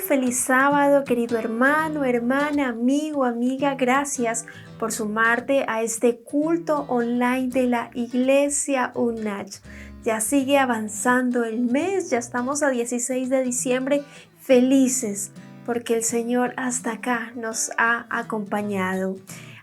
feliz sábado, querido hermano, hermana, amigo, amiga. Gracias por sumarte a este culto online de la Iglesia UNACH. Ya sigue avanzando el mes, ya estamos a 16 de diciembre, felices porque el Señor hasta acá nos ha acompañado.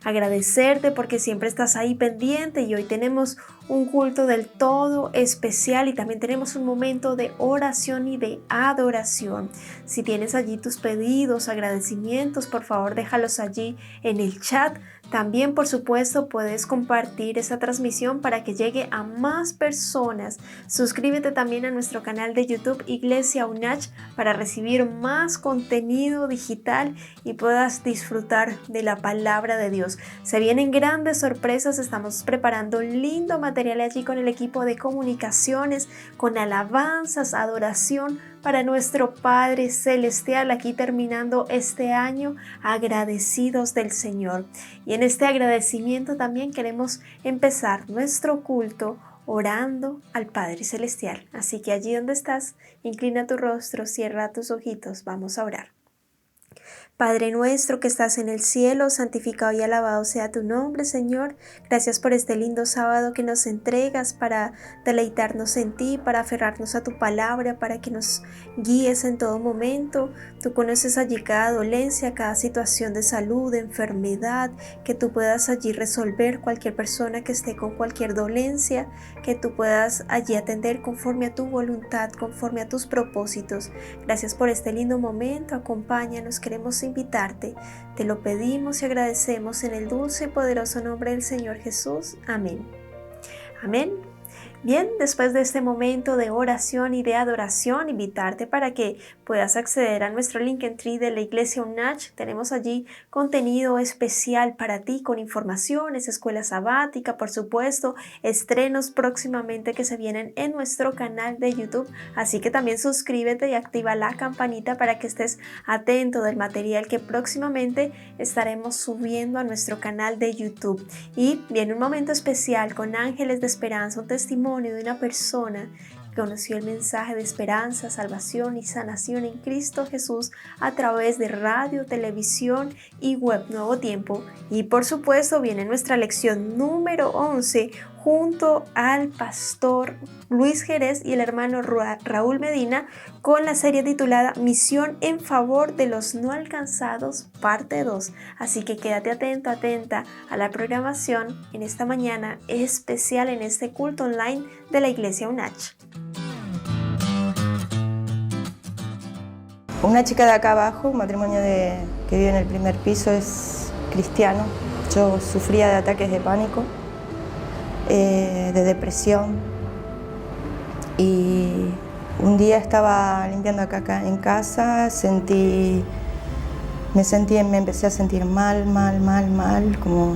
Agradecerte porque siempre estás ahí pendiente y hoy tenemos un culto del todo especial y también tenemos un momento de oración y de adoración. Si tienes allí tus pedidos, agradecimientos, por favor déjalos allí en el chat. También, por supuesto, puedes compartir esta transmisión para que llegue a más personas. Suscríbete también a nuestro canal de YouTube Iglesia UNACH para recibir más contenido digital y puedas disfrutar de la palabra de Dios. Se vienen grandes sorpresas, estamos preparando un lindo material allí con el equipo de comunicaciones, con alabanzas, adoración para nuestro Padre Celestial, aquí terminando este año agradecidos del Señor. Y en este agradecimiento también queremos empezar nuestro culto orando al Padre Celestial. Así que allí donde estás, inclina tu rostro, cierra tus ojitos, vamos a orar. Padre nuestro que estás en el cielo, santificado y alabado sea tu nombre, Señor. Gracias por este lindo sábado que nos entregas para deleitarnos en ti, para aferrarnos a tu palabra, para que nos guíes en todo momento. Tú conoces allí cada dolencia, cada situación de salud, de enfermedad, que tú puedas allí resolver cualquier persona que esté con cualquier dolencia, que tú puedas allí atender conforme a tu voluntad, conforme a tus propósitos. Gracias por este lindo momento, acompáñanos, queremos invitarte, te lo pedimos y agradecemos en el dulce y poderoso nombre del Señor Jesús. Amén. Amén. Bien, después de este momento de oración y de adoración, invitarte para que puedas acceder a nuestro Linktree de la Iglesia UNACH. Tenemos allí contenido especial para ti con informaciones, escuela sabática, por supuesto, estrenos próximamente que se vienen en nuestro canal de YouTube. Así que también suscríbete y activa la campanita para que estés atento del material que próximamente estaremos subiendo a nuestro canal de YouTube. Y viene un momento especial con Ángeles de Esperanza, un testimonio de una persona que conoció el mensaje de esperanza, salvación y sanación en Cristo Jesús a través de radio, televisión y web Nuevo Tiempo. Y por supuesto viene nuestra lección número 11 junto al pastor Luis Jerez y el hermano Raúl Medina con la serie titulada Misión en favor de los no alcanzados, parte 2. Así que quédate atento, atenta a la programación en esta mañana especial en este culto online de la Iglesia UNACH. Una chica de acá abajo, un matrimonio que vive en el primer piso, es cristiano. Yo sufría de ataques de pánico, de depresión, y un día estaba limpiando acá en casa, me empecé a sentir mal, como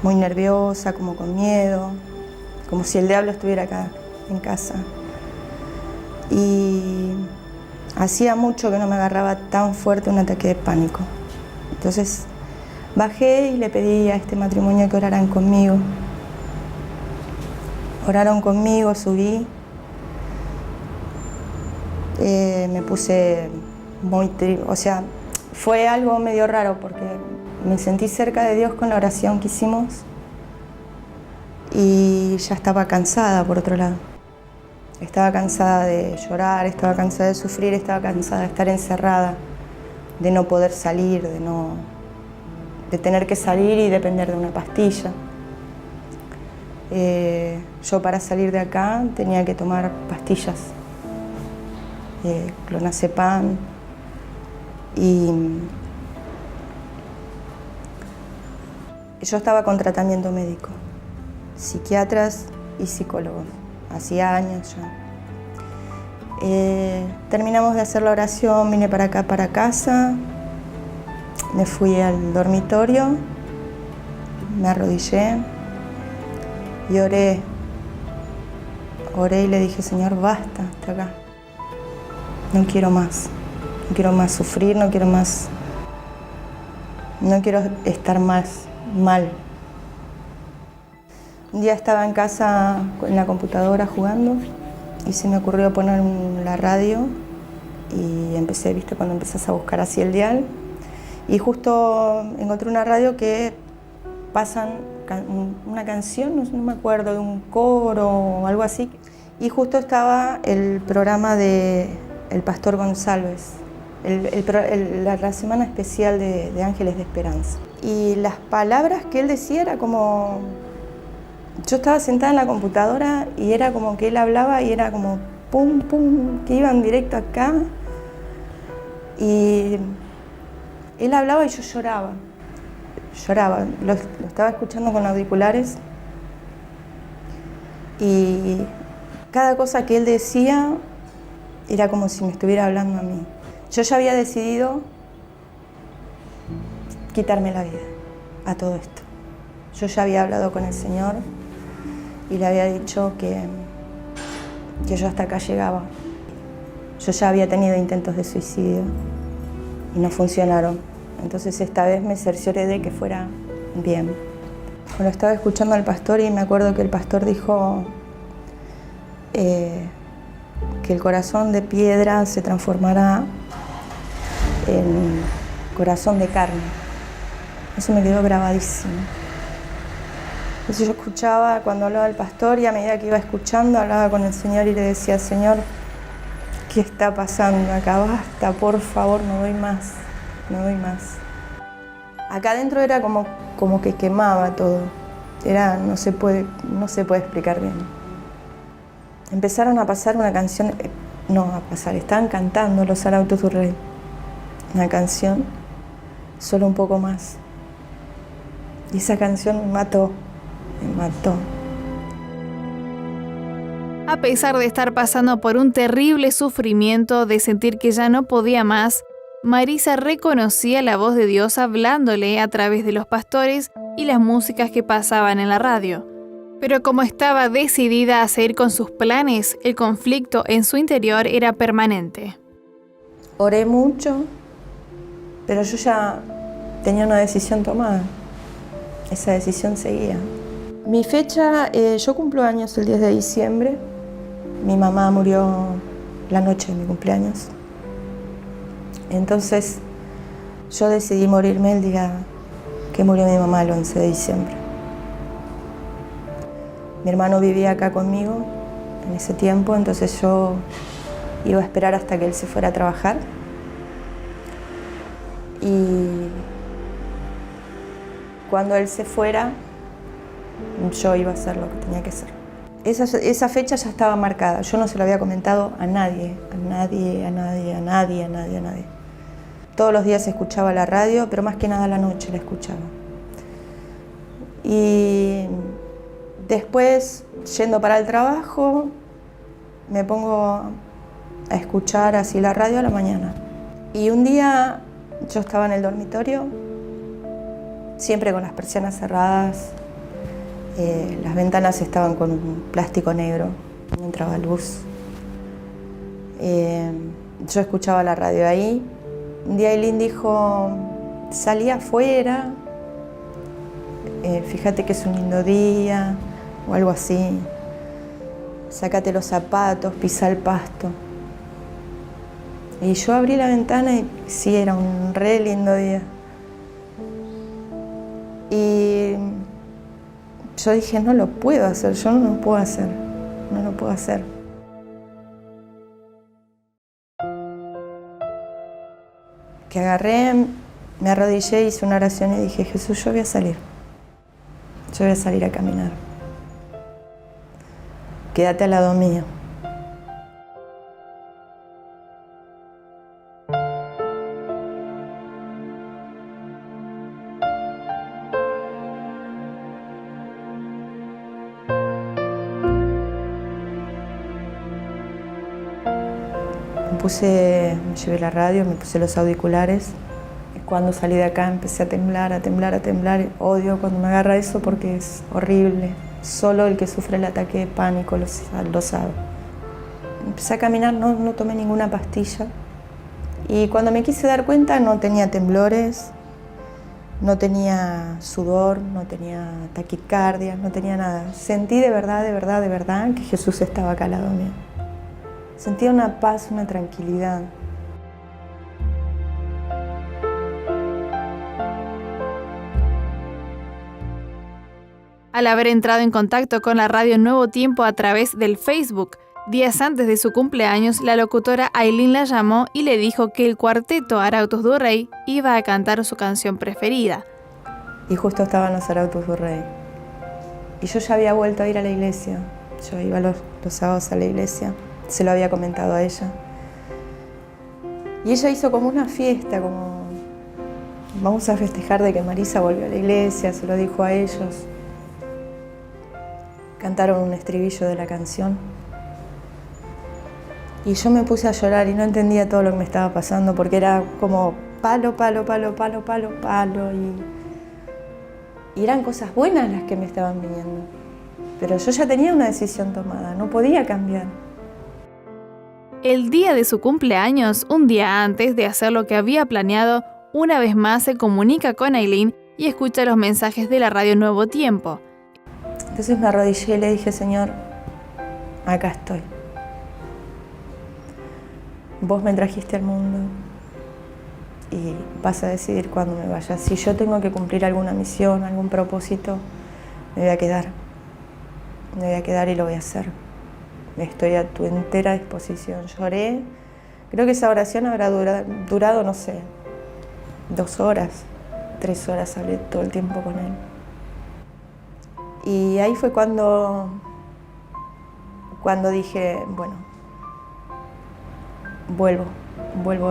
muy nerviosa, como con miedo, como si el diablo estuviera acá en casa. Y hacía mucho que no me agarraba tan fuerte un ataque de pánico. Entonces bajé y le pedí a este matrimonio que oraran conmigo. Oraron conmigo, subí. Me puse muy triste, o sea, fue algo medio raro porque me sentí cerca de Dios con la oración que hicimos y ya estaba cansada por otro lado. Estaba cansada de llorar, estaba cansada de sufrir, estaba cansada de estar encerrada, de no poder salir, de tener que salir y depender de una pastilla. Yo para salir de acá tenía que tomar pastillas, clonazepam, y yo estaba con tratamiento médico, psiquiatras y psicólogos, hacía años ya. Terminamos de hacer la oración, vine para acá, para casa, me fui al dormitorio, me arrodillé y oré y le dije, Señor, basta, hasta acá. No quiero más sufrir, no quiero estar más mal. Un día estaba en casa en la computadora jugando y se me ocurrió poner la radio y empecé, ¿viste? Cuando empezás a buscar así el dial. Y justo encontré una radio que pasan una canción, no me acuerdo, de un coro o algo así. Y justo estaba el programa de El Pastor González, la semana especial de Ángeles de Esperanza. Y las palabras que él decía era como... Yo estaba sentada en la computadora y era como que él hablaba y era como pum, pum, que iban directo acá. Y él hablaba y yo lloraba. Lo estaba escuchando con auriculares y cada cosa que él decía era como si me estuviera hablando a mí. Yo ya había decidido quitarme la vida a todo esto. Yo ya había hablado con el Señor y le había dicho que yo hasta acá llegaba. Yo ya había tenido intentos de suicidio y no funcionaron. Entonces esta vez me cercioré de que fuera bien. Bueno, estaba escuchando al pastor y me acuerdo que el pastor dijo que el corazón de piedra se transformará en corazón de carne. Eso me quedó grabadísimo. Entonces yo escuchaba cuando hablaba el pastor y a medida que iba escuchando hablaba con el Señor y le decía: Señor, ¿qué está pasando acá? Basta, por favor, no doy más. No doy más. Acá adentro era como que quemaba todo. No se puede explicar bien. Empezaron a pasar una canción, estaban cantando los Arautos du Rey. Una canción, solo un poco más. Y esa canción me mató. A pesar de estar pasando por un terrible sufrimiento, de sentir que ya no podía más, Marisa reconocía la voz de Dios hablándole a través de los pastores y las músicas que pasaban en la radio. Pero como estaba decidida a seguir con sus planes, el conflicto en su interior era permanente. Oré mucho, pero yo ya tenía una decisión tomada. Esa decisión seguía. Mi fecha, yo cumplo años el 10 de diciembre. Mi mamá murió la noche de mi cumpleaños. Entonces, yo decidí morirme el día que murió mi mamá, el 11 de diciembre. Mi hermano vivía acá conmigo en ese tiempo, entonces yo iba a esperar hasta que él se fuera a trabajar. Y cuando él se fuera, yo iba a hacer lo que tenía que hacer. Esa fecha ya estaba marcada, yo no se lo había comentado a nadie. Todos los días escuchaba la radio, pero más que nada a la noche la escuchaba. Y después, yendo para el trabajo, me pongo a escuchar así la radio a la mañana. Y un día yo estaba en el dormitorio, siempre con las persianas cerradas, las ventanas estaban con un plástico negro, no entraba luz. Yo escuchaba la radio ahí. Un día Eileen dijo: salí afuera, fíjate que es un lindo día, o algo así. Sácate los zapatos, pisa el pasto. Y yo abrí la ventana y sí, era un re lindo día. Y yo dije: no lo puedo hacer, yo no lo puedo hacer. Que agarré, me arrodillé, hice una oración y dije: Jesús, yo voy a salir a caminar. Quédate al lado mío. Me llevé la radio, me puse los auriculares. Cuando salí de acá empecé a temblar. Odio cuando me agarra eso porque es horrible. Solo el que sufre el ataque de pánico lo sabe. Empecé a caminar, no tomé ninguna pastilla. Y cuando me quise dar cuenta no tenía temblores, no tenía sudor, no tenía taquicardia, no tenía nada. Sentí de verdad que Jesús estaba acá al lado mío. Sentía una paz, una tranquilidad. Al haber entrado en contacto con la radio Nuevo Tiempo a través del Facebook, días antes de su cumpleaños, la locutora Ailín la llamó y le dijo que el cuarteto Arautos do Rei iba a cantar su canción preferida. Y justo estaban los Arautos do Rei. Y yo ya había vuelto a ir a la iglesia. Yo iba los sábados a la iglesia. Se lo había comentado a ella. Y ella hizo como una fiesta, como vamos a festejar de que Marisa volvió a la iglesia, se lo dijo a ellos. Cantaron un estribillo de la canción. Y yo me puse a llorar y no entendía todo lo que me estaba pasando porque era como palo, palo, palo, palo, palo, palo. Y eran cosas buenas las que me estaban viniendo. Pero yo ya tenía una decisión tomada, no podía cambiar. El día de su cumpleaños, un día antes de hacer lo que había planeado, una vez más se comunica con Ailín y escucha los mensajes de la radio Nuevo Tiempo. Entonces me arrodillé y le dije, Señor, acá estoy. Vos me trajiste al mundo y vas a decidir cuándo me vaya. Si yo tengo que cumplir alguna misión, algún propósito, me voy a quedar. Me voy a quedar y lo voy a hacer. Estoy a tu entera disposición. Lloré. Creo que esa oración habrá durado, no sé, 2 horas, 3 horas. Hablé todo el tiempo con él. Y ahí fue cuando dije, bueno, vuelvo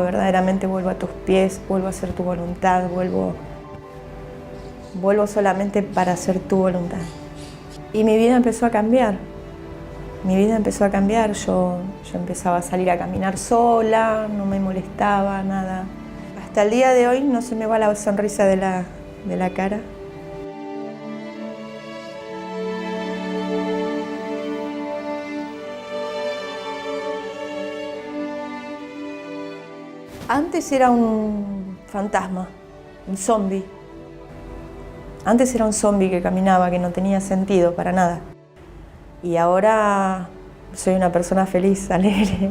verdaderamente, vuelvo a tus pies, vuelvo a hacer tu voluntad, vuelvo solamente para hacer tu voluntad. Y mi vida empezó a cambiar. Yo empezaba a salir a caminar sola, no me molestaba nada. Hasta el día de hoy no se me va la sonrisa de la cara. Antes era un fantasma, un zombie. Antes era un zombie que caminaba, que no tenía sentido para nada. Y ahora soy una persona feliz, alegre.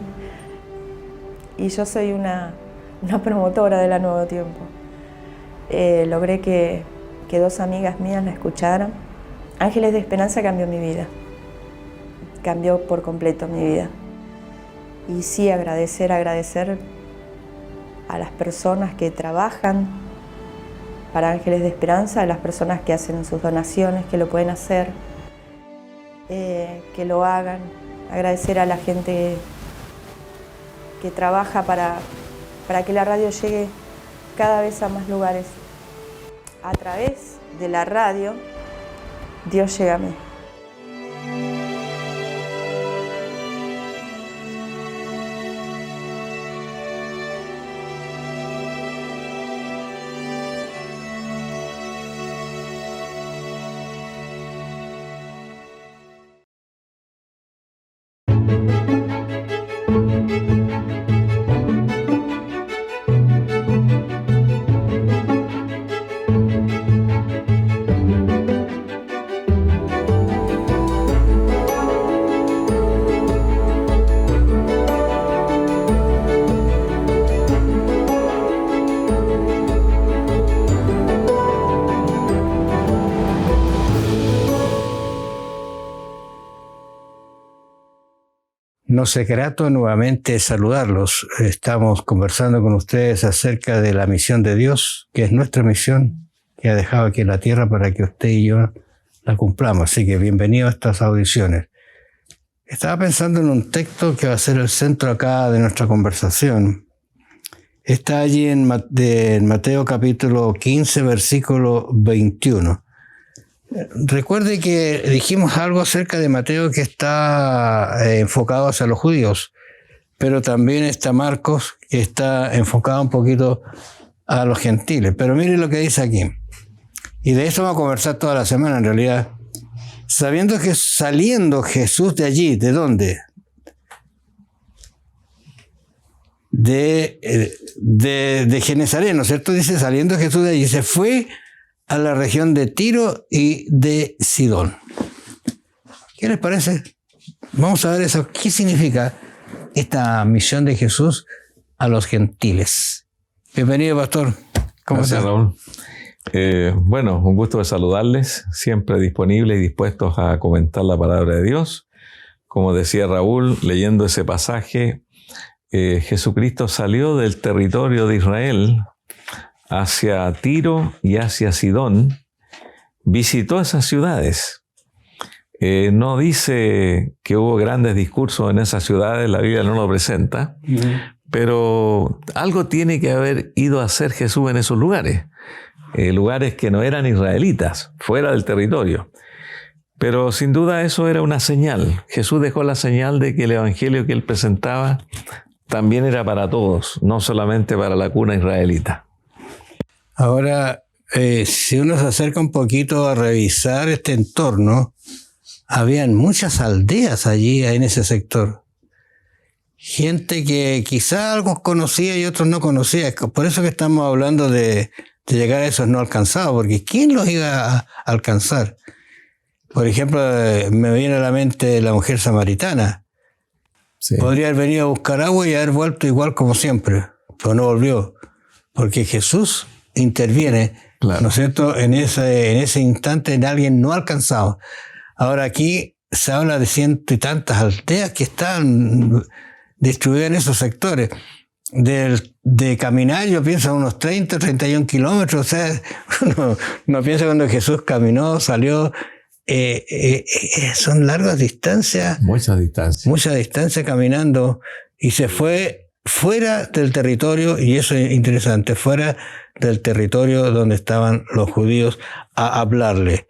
Y yo soy una promotora de la Nuevo Tiempo. Logré que 2 amigas mías la escucharan. Ángeles de Esperanza cambió mi vida. Cambió por completo mi vida. Y sí, agradecer a las personas que trabajan para Ángeles de Esperanza, a las personas que hacen sus donaciones, que lo pueden hacer, que lo hagan. Agradecer a la gente que trabaja para que la radio llegue cada vez a más lugares. A través de la radio, Dios llega a mí. Nos es grato nuevamente saludarlos. Estamos conversando con ustedes acerca de la misión de Dios, que es nuestra misión, que ha dejado aquí en la tierra para que usted y yo la cumplamos. Así que bienvenido a estas audiciones. Estaba pensando en un texto que va a ser el centro acá de nuestra conversación. Está allí en Mateo capítulo 15, versículo 21. Recuerde que dijimos algo acerca de Mateo que está enfocado hacia los judíos, pero también está Marcos que está enfocado un poquito a los gentiles. Pero mire lo que dice aquí. Y de eso vamos a conversar toda la semana en realidad. Sabiendo que saliendo Jesús de allí, ¿de dónde? De Genezaret, ¿no es cierto? Dice, saliendo Jesús de allí, se fue a la región de Tiro y de Sidón. ¿Qué les parece? Vamos a ver eso. ¿Qué significa esta misión de Jesús a los gentiles? Bienvenido, pastor. ¿Cómo estás, Raúl? Bueno, un gusto de saludarles, siempre disponibles y dispuestos a comentar la palabra de Dios. Como decía Raúl, leyendo ese pasaje, Jesucristo salió del territorio de Israel hacia Tiro y hacia Sidón, visitó esas ciudades. No dice que hubo grandes discursos en esas ciudades, la Biblia no lo presenta, pero algo tiene que haber ido a hacer Jesús en esos lugares. Lugares que no eran israelitas, fuera del territorio. Pero sin duda eso era una señal. Jesús dejó la señal de que el evangelio que él presentaba también era para todos, no solamente para la cuna israelita. Ahora, si uno se acerca un poquito a revisar este entorno, habían muchas aldeas allí en ese sector. Gente que quizá algunos conocía y otros no conocía. Por eso que estamos hablando de llegar a esos no alcanzados, porque ¿quién los iba a alcanzar? Por ejemplo, me viene a la mente la mujer samaritana. Sí. Podría haber venido a buscar agua y haber vuelto igual como siempre, pero no volvió, porque Jesús interviene, claro, ¿no es cierto?, en ese instante en alguien no alcanzado. Ahora aquí se habla de 100 y tantas aldeas que están distribuidas en esos sectores. De caminar, yo pienso unos 30, 31 kilómetros, o sea, uno piensa cuando Jesús caminó, salió, son largas distancias. Muchas distancias caminando, y se fue fuera del territorio, y eso es interesante, fuera del territorio donde estaban los judíos a hablarle.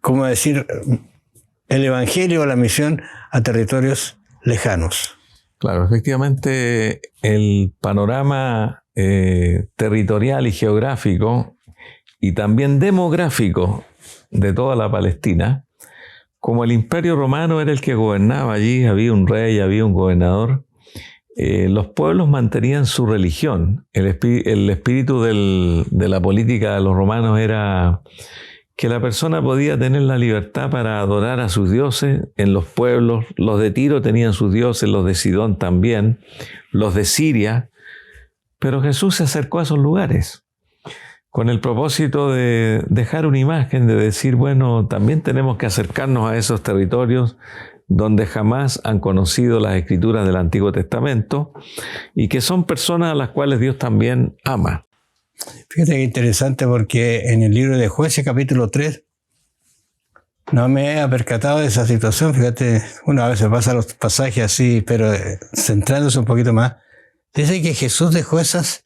¿Cómo decir? El evangelio, la misión a territorios lejanos. Claro, efectivamente el panorama territorial y geográfico y también demográfico de toda la Palestina, como el Imperio Romano era el que gobernaba allí, había un rey, había un gobernador, los pueblos mantenían su religión. El espíritu de la política de los romanos era que la persona podía tener la libertad para adorar a sus dioses en los pueblos. Los de Tiro tenían sus dioses, los de Sidón también, los de Siria. Pero Jesús se acercó a esos lugares con el propósito de dejar una imagen, de decir, bueno, también tenemos que acercarnos a esos territorios donde jamás han conocido las escrituras del Antiguo Testamento y que son personas a las cuales Dios también ama. Fíjate que interesante, porque en el libro de Jueces, capítulo 3, no me he percatado de esa situación. Fíjate, uno a veces pasa los pasajes así, pero centrándose un poquito más, dice que Jesús dejó esas,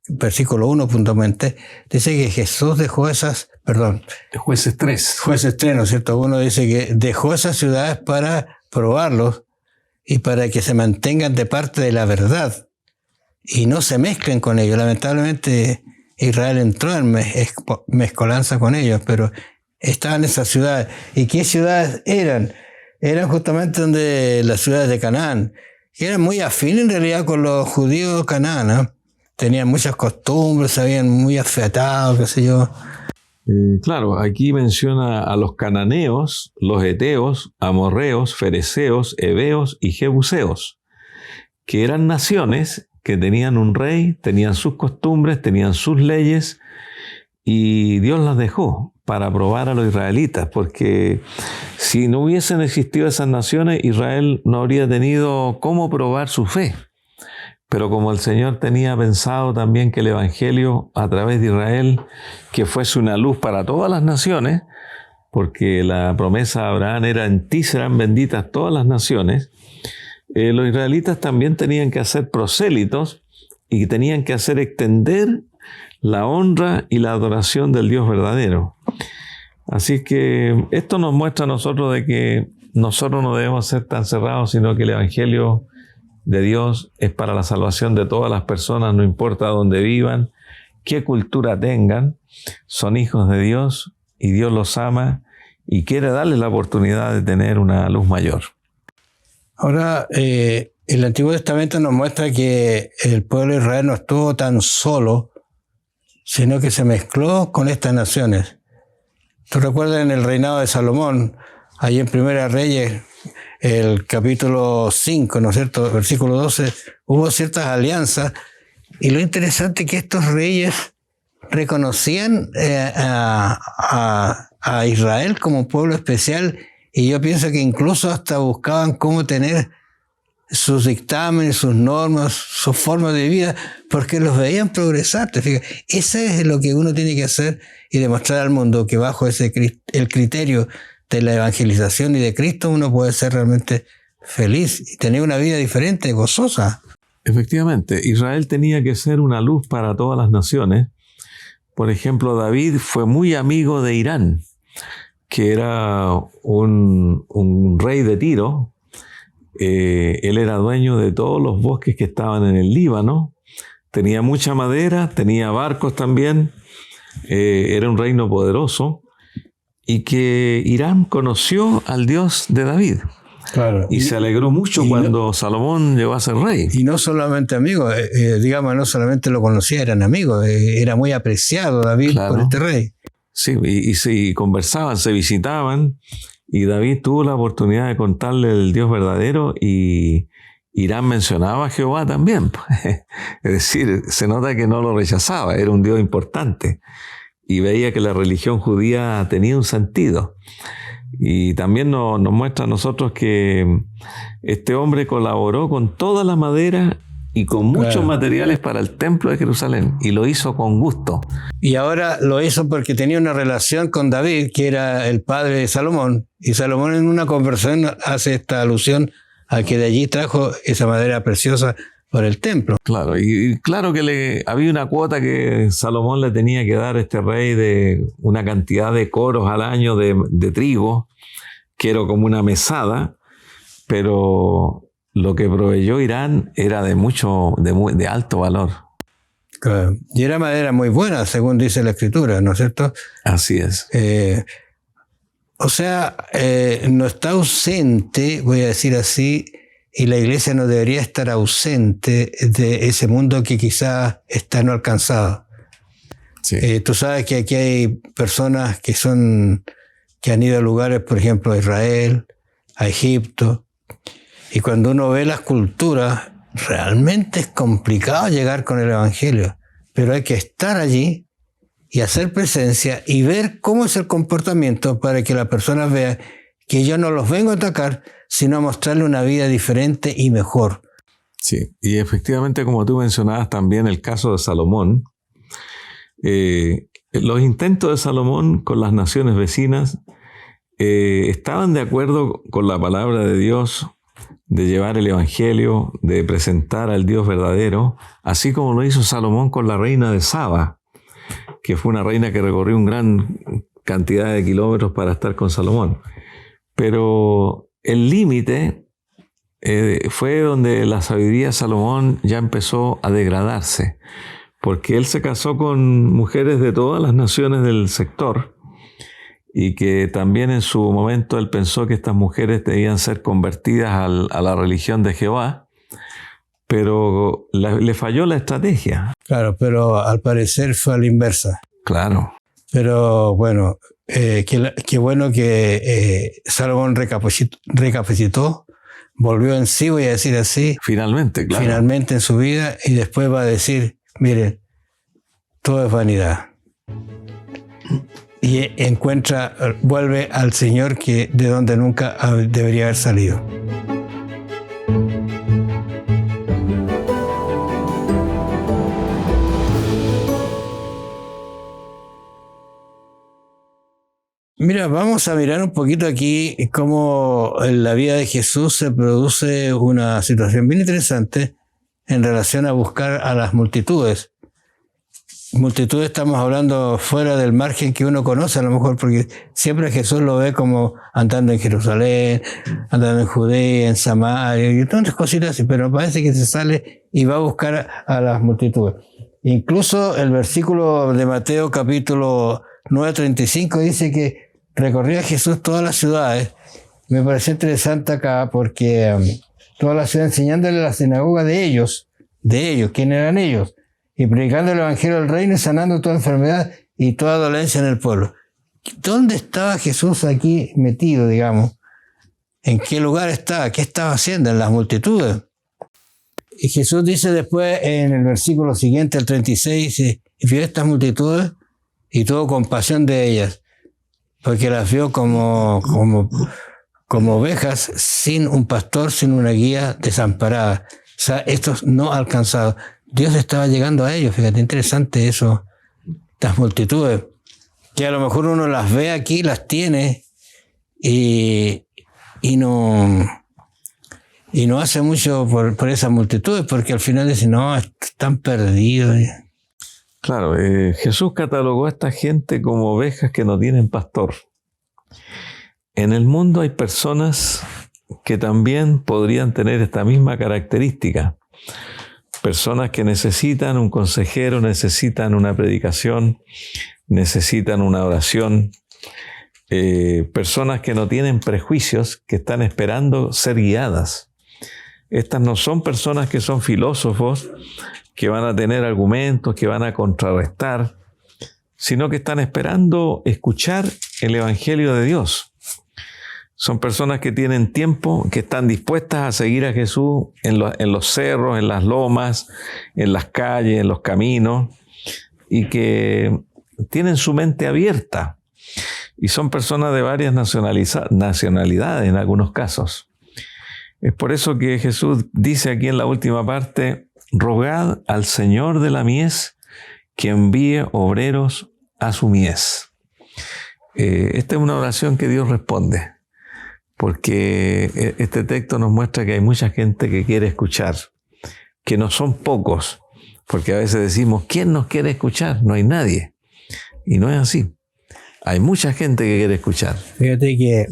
versículo 1 puntualmente, dice que Jesús dejó esas, Jueces 3. Jueces 3, ¿no es cierto? Uno dice que dejó esas ciudades para probarlos y para que se mantengan de parte de la verdad y no se mezclen con ellos. Lamentablemente Israel entró en mezcolanza con ellos, pero estaban esas ciudades. ¿Y qué ciudades eran? Eran justamente donde las ciudades de Canaán, que eran muy afines en realidad con los judíos de Canaán, ¿no? Tenían muchas costumbres, se habían muy afeatados, qué sé yo. Claro, aquí menciona a los cananeos, los heteos, amorreos, fereceos, heveos y jebuseos, que eran naciones que tenían un rey, tenían sus costumbres, tenían sus leyes, y Dios las dejó para probar a los israelitas, porque si no hubiesen existido esas naciones, Israel no habría tenido cómo probar su fe. Pero como el Señor tenía pensado también que el Evangelio a través de Israel, que fuese una luz para todas las naciones, porque la promesa de Abraham era: en ti serán benditas todas las naciones, los israelitas también tenían que hacer prosélitos y tenían que hacer extender la honra y la adoración del Dios verdadero. Así que esto nos muestra a nosotros de que nosotros no debemos ser tan cerrados, sino que el Evangelio de Dios es para la salvación de todas las personas, no importa dónde vivan, qué cultura tengan, son hijos de Dios y Dios los ama y quiere darles la oportunidad de tener una luz mayor. Ahora, el Antiguo Testamento nos muestra que el pueblo de Israel no estuvo tan solo, sino que se mezcló con estas naciones. ¿Tú recuerdas en el reinado de Salomón, ahí en Primera Reyes, el capítulo 5, ¿no es cierto?, versículo 12, hubo ciertas alianzas, y lo interesante es que estos reyes reconocían a Israel como un pueblo especial, y yo pienso que incluso hasta buscaban cómo tener sus dictámenes, sus normas, sus formas de vida, porque los veían progresar. Ese es lo que uno tiene que hacer y demostrar al mundo, que bajo el criterio de la evangelización y de Cristo uno puede ser realmente feliz y tener una vida diferente, gozosa. Efectivamente, Israel tenía que ser una luz para todas las naciones. Por ejemplo, David fue muy amigo de Irán, que era un rey de Tiro. Él era dueño de todos los bosques que estaban en el Líbano, tenía mucha madera, tenía barcos también, era un reino poderoso, y que Irán conoció al Dios de David. Claro. Y se alegró mucho cuando Salomón llegó a ser rey. Y no solamente amigos, no solamente lo conocía, eran amigos, era muy apreciado David, claro, por este rey. Sí, y conversaban, se visitaban, y David tuvo la oportunidad de contarle el Dios verdadero, y Irán mencionaba a Jehová también. Es decir, se nota que no lo rechazaba, era un Dios importante, y veía que la religión judía tenía un sentido. Y también nos muestra a nosotros que este hombre colaboró con toda la madera y con muchos materiales para el templo de Jerusalén, y lo hizo con gusto. Y ahora lo hizo porque tenía una relación con David, que era el padre de Salomón, y Salomón en una conversación hace esta alusión a que de allí trajo esa madera preciosa para el templo. Claro, y claro que había una cuota que Salomón le tenía que dar a este rey de una cantidad de coros al año de trigo, que era como una mesada, pero lo que proveyó Irán era de alto valor. Claro. Y era madera muy buena, según dice la Escritura, ¿no es cierto? Así es. No está ausente, voy a decir así, y la iglesia no debería estar ausente de ese mundo que quizás está no alcanzado. Sí. Tú sabes que aquí hay personas que han ido a lugares, por ejemplo, a Israel, a Egipto, y cuando uno ve las culturas, realmente es complicado llegar con el Evangelio, pero hay que estar allí y hacer presencia y ver cómo es el comportamiento para que la persona vea que yo no los vengo a atacar, sino a mostrarle una vida diferente y mejor. Sí, y efectivamente, como tú mencionabas también el caso de Salomón, los intentos de Salomón con las naciones vecinas estaban de acuerdo con la palabra de Dios, de llevar el Evangelio, de presentar al Dios verdadero, así como lo hizo Salomón con la reina de Saba, que fue una reina que recorrió una gran cantidad de kilómetros para estar con Salomón. Pero el límite fue donde la sabiduría de Salomón ya empezó a degradarse, porque él se casó con mujeres de todas las naciones del sector, y que también en su momento él pensó que estas mujeres debían ser convertidas a la religión de Jehová, pero le falló la estrategia. Claro, pero al parecer fue a la inversa. Claro. Pero bueno, qué bueno que Salomón recapacitó, volvió en sí, voy a decir así. Finalmente, claro. Finalmente en su vida, y después va a decir, miren, todo es vanidad. Y vuelve al Señor de donde nunca debería haber salido. Mira, vamos a mirar un poquito aquí cómo en la vida de Jesús se produce una situación bien interesante en relación a buscar a las multitudes. Multitudes estamos hablando fuera del margen que uno conoce a lo mejor, porque siempre Jesús lo ve como andando en Jerusalén, andando en Judea, en Samaria y tantas cositas así, pero parece que se sale y va a buscar a las multitudes. Incluso el versículo de Mateo capítulo 9:35 dice que recorría Jesús todas las ciudades. Me pareció interesante acá porque todas las ciudades enseñándole la sinagoga de ellos, ¿quién eran ellos? Y predicando el evangelio del reino y sanando toda enfermedad y toda dolencia en el pueblo. ¿Dónde estaba Jesús aquí metido, digamos? ¿En qué lugar estaba? ¿Qué estaba haciendo? En las multitudes. Y Jesús dice después en el versículo siguiente, el 36, dice, y vio estas multitudes y tuvo compasión de ellas, porque las vio como ovejas sin un pastor, sin una guía, desamparadas. O sea, estos no alcanzados. Dios estaba llegando a ellos, fíjate, interesante eso, estas multitudes, que a lo mejor uno las ve aquí, las tiene, y no hace mucho por esas multitudes, porque al final dice, no, están perdidos. Claro, Jesús catalogó a esta gente como ovejas que no tienen pastor. En el mundo hay personas que también podrían tener esta misma característica. Personas que necesitan un consejero, necesitan una predicación, necesitan una oración. Personas que no tienen prejuicios, que están esperando ser guiadas. Estas no son personas que son filósofos, que van a tener argumentos, que van a contrarrestar, sino que están esperando escuchar el Evangelio de Dios. Son personas que tienen tiempo, que están dispuestas a seguir a Jesús en los cerros, en las lomas, en las calles, en los caminos, y que tienen su mente abierta. Y son personas de varias nacionalidades en algunos casos. Es por eso que Jesús dice aquí en la última parte, rogad al Señor de la mies que envíe obreros a su mies. Esta es una oración que Dios responde, porque este texto nos muestra que hay mucha gente que quiere escuchar, que no son pocos, porque a veces decimos, ¿quién nos quiere escuchar? No hay nadie. Y no es así. Hay mucha gente que quiere escuchar. Fíjate que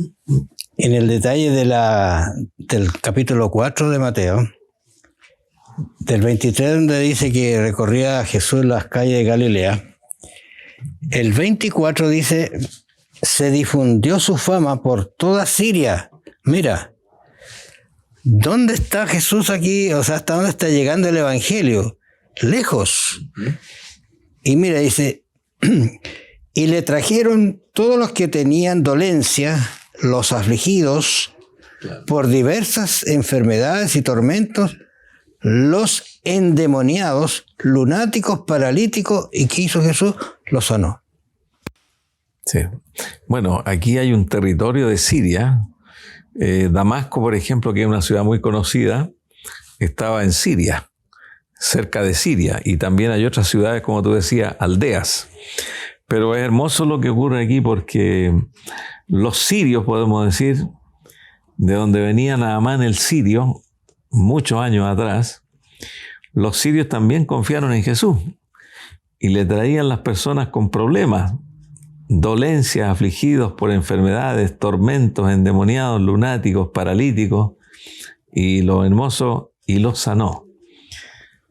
en el detalle del capítulo 4 de Mateo, del 23, donde dice que recorría Jesús las calles de Galilea, el 24 dice, se difundió su fama por toda Siria. Mira, ¿dónde está Jesús aquí? O sea, ¿hasta dónde está llegando el Evangelio? Lejos. Y mira, dice, y le trajeron todos los que tenían dolencia, los afligidos por diversas enfermedades y tormentos, los endemoniados, lunáticos, paralíticos, y ¿qué hizo Jesús? Los sanó. Sí. Bueno, aquí hay un territorio de Siria. Damasco, por ejemplo, que es una ciudad muy conocida, estaba en Siria, cerca de Siria, y también hay otras ciudades, como tú decías, aldeas. Pero es hermoso lo que ocurre aquí porque los sirios, podemos decir, de donde venía Naamán el sirio, muchos años atrás, los sirios también confiaron en Jesús y le traían las personas con problemas, dolencias, afligidos por enfermedades, tormentos, endemoniados, lunáticos, paralíticos, y lo hermoso, y los sanó.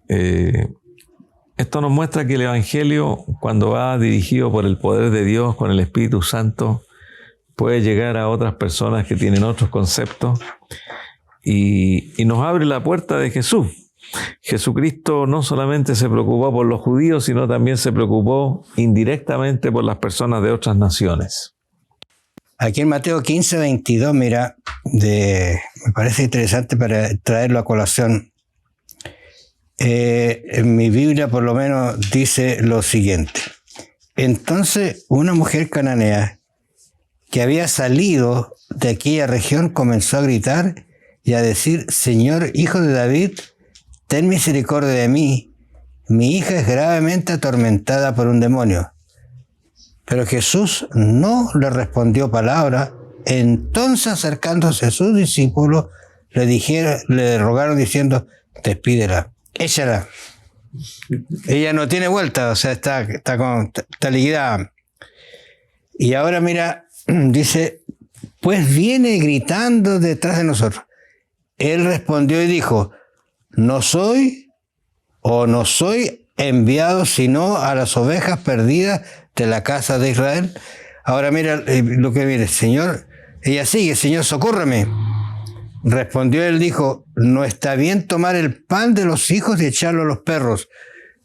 Esto nos muestra que el Evangelio, cuando va dirigido por el poder de Dios, con el Espíritu Santo, puede llegar a otras personas que tienen otros conceptos y nos abre la puerta de Jesús. Jesucristo no solamente se preocupó por los judíos, sino también se preocupó indirectamente por las personas de otras naciones. Aquí en Mateo 15, 22, mira, me parece interesante para traerlo a colación. En mi Biblia por lo menos dice lo siguiente. Entonces una mujer cananea que había salido de aquella región comenzó a gritar y a decir, Señor, Hijo de David, ten misericordia de mí. Mi hija es gravemente atormentada por un demonio. Pero Jesús no le respondió palabra. Entonces, acercándose a sus discípulos, le rogaron diciendo, despídela, échala. Ella no tiene vuelta, o sea, está liquidada. Y ahora mira, dice, pues viene gritando detrás de nosotros. Él respondió y dijo, no soy enviado sino a las ovejas perdidas de la casa de Israel. Ahora mira lo que viene, Señor, ella sigue, Señor, socórreme. Respondió él, dijo, no está bien tomar el pan de los hijos y echarlo a los perros.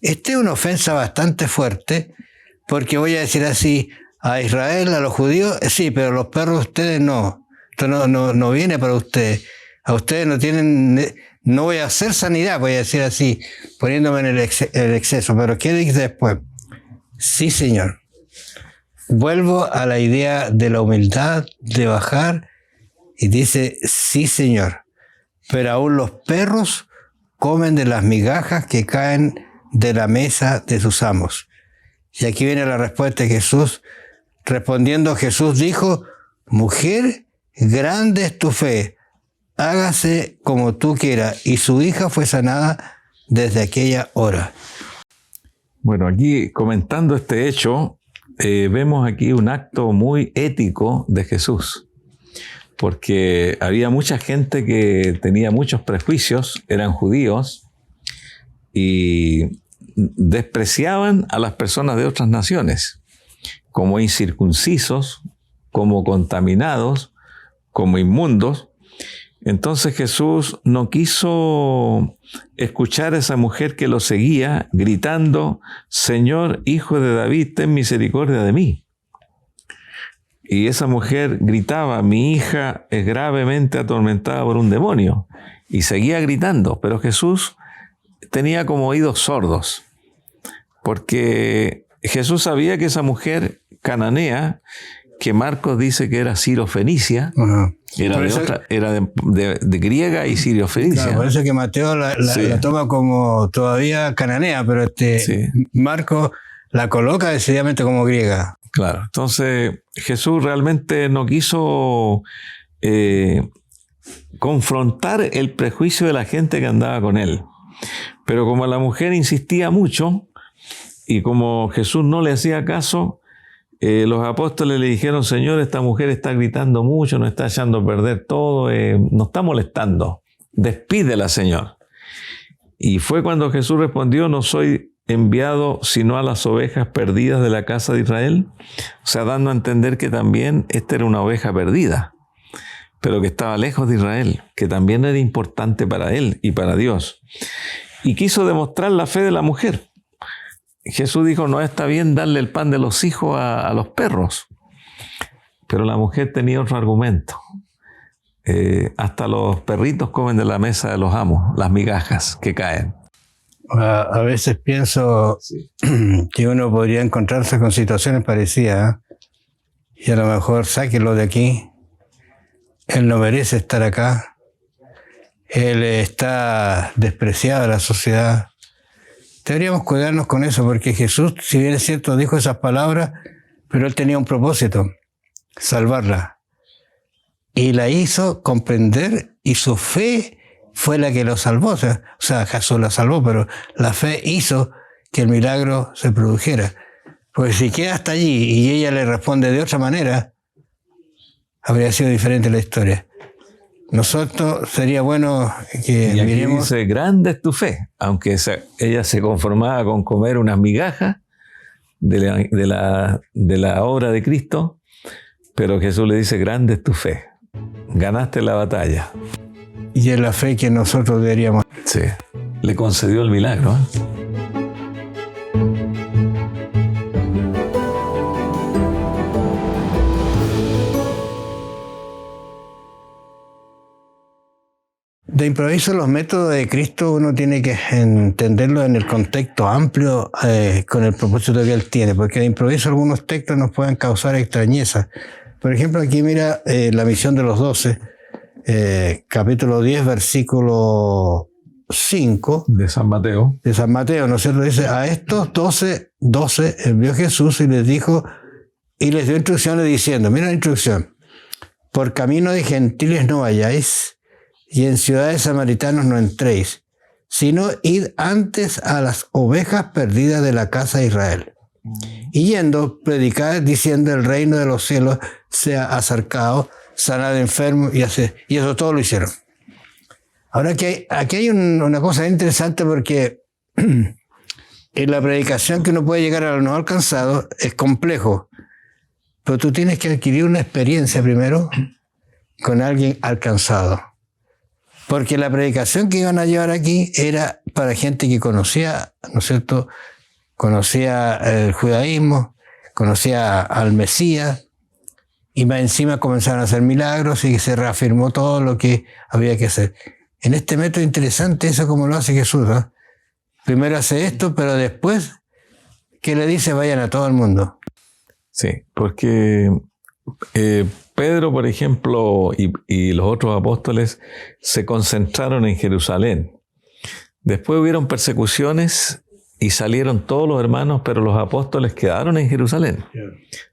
Esta es una ofensa bastante fuerte, porque voy a decir así, a Israel, a los judíos, sí, pero los perros ustedes no. Esto no viene para ustedes. A ustedes no tienen, no voy a hacer sanidad, voy a decir así, poniéndome en el exceso. Pero ¿qué dice después? sí, Señor. Vuelvo a la idea de la humildad, de bajar, y dice, sí, Señor. Pero aún los perros comen de las migajas que caen de la mesa de sus amos. Y aquí viene la respuesta de Jesús. Respondiendo, Jesús dijo, mujer, grande es tu fe, hágase como tú quieras. Y su hija fue sanada desde aquella hora. Bueno, aquí comentando este hecho, vemos aquí un acto muy ético de Jesús, porque había mucha gente que tenía muchos prejuicios, eran judíos, y despreciaban a las personas de otras naciones, como incircuncisos, como contaminados, como inmundos. Entonces Jesús no quiso escuchar a esa mujer que lo seguía gritando, Señor, Hijo de David, ten misericordia de mí. Y esa mujer gritaba, mi hija es gravemente atormentada por un demonio. Y seguía gritando, pero Jesús tenía como oídos sordos, porque Jesús sabía que esa mujer cananea, que Marcos dice que era sirio-fenicia, era de griega y sirio-fenicia. Claro, por eso que Mateo la toma como todavía cananea, pero Marcos la coloca decididamente como griega. Claro, entonces Jesús realmente no quiso confrontar el prejuicio de la gente que andaba con él. Pero como la mujer insistía mucho y como Jesús no le hacía caso, los apóstoles le dijeron, Señor, esta mujer está gritando mucho, nos está echando a perder todo, nos está molestando. Despídela, Señor. Y fue cuando Jesús respondió, no soy enviado sino a las ovejas perdidas de la casa de Israel. O sea, dando a entender que también esta era una oveja perdida, pero que estaba lejos de Israel, que también era importante para él y para Dios. Y quiso demostrar la fe de la mujer. Jesús dijo, no está bien darle el pan de los hijos a los perros. Pero la mujer tenía otro argumento. Hasta los perritos comen de la mesa de los amos, las migajas que caen. A veces pienso que uno podría encontrarse con situaciones parecidas, y a lo mejor sáquenlo de aquí. Él no merece estar acá. Él está despreciado de la sociedad. Deberíamos cuidarnos con eso, porque Jesús, si bien es cierto, dijo esas palabras, pero él tenía un propósito, salvarla. Y la hizo comprender, y su fe fue la que lo salvó. O sea, Jesús la salvó, pero la fe hizo que el milagro se produjera. Porque si queda hasta allí y ella le responde de otra manera, habría sido diferente la historia. Nosotros sería bueno que y aquí miremos. Dice, grande es tu fe, aunque ella se conformaba con comer unas migajas de la obra de Cristo, pero Jesús le dice, grande es tu fe, ganaste la batalla. Y es la fe que nosotros deberíamos. Sí, le concedió el milagro, ¿eh? De improviso, los métodos de Cristo uno tiene que entenderlo en el contexto amplio con el propósito que Él tiene, porque de improviso algunos textos nos pueden causar extrañeza. Por ejemplo, aquí mira la misión de los 12, capítulo 10, versículo 5. De San Mateo. De San Mateo, ¿no es cierto? Dice, a estos 12 envió Jesús y les dijo, y les dio instrucciones diciendo, mira la instrucción, por camino de gentiles no vayáis, y en ciudades samaritanos no entréis, sino id antes a las ovejas perdidas de la casa de Israel. Y yendo, predicad diciendo el reino de los cielos se ha acercado, sanad enfermos, y eso todo lo hicieron. Ahora aquí hay una cosa interesante, porque en la predicación que uno puede llegar a los no alcanzados es complejo, pero tú tienes que adquirir una experiencia primero con alguien alcanzado. Porque la predicación que iban a llevar aquí era para gente que conocía, ¿no es cierto?, conocía el judaísmo, conocía al Mesías, y más encima comenzaron a hacer milagros y se reafirmó todo lo que había que hacer. En este método interesante eso como lo hace Jesús, ¿no? Primero hace esto, pero después que le dice vayan a todo el mundo. Sí, porque Pedro, por ejemplo, y los otros apóstoles se concentraron en Jerusalén. Después hubieron persecuciones y salieron todos los hermanos, pero los apóstoles quedaron en Jerusalén.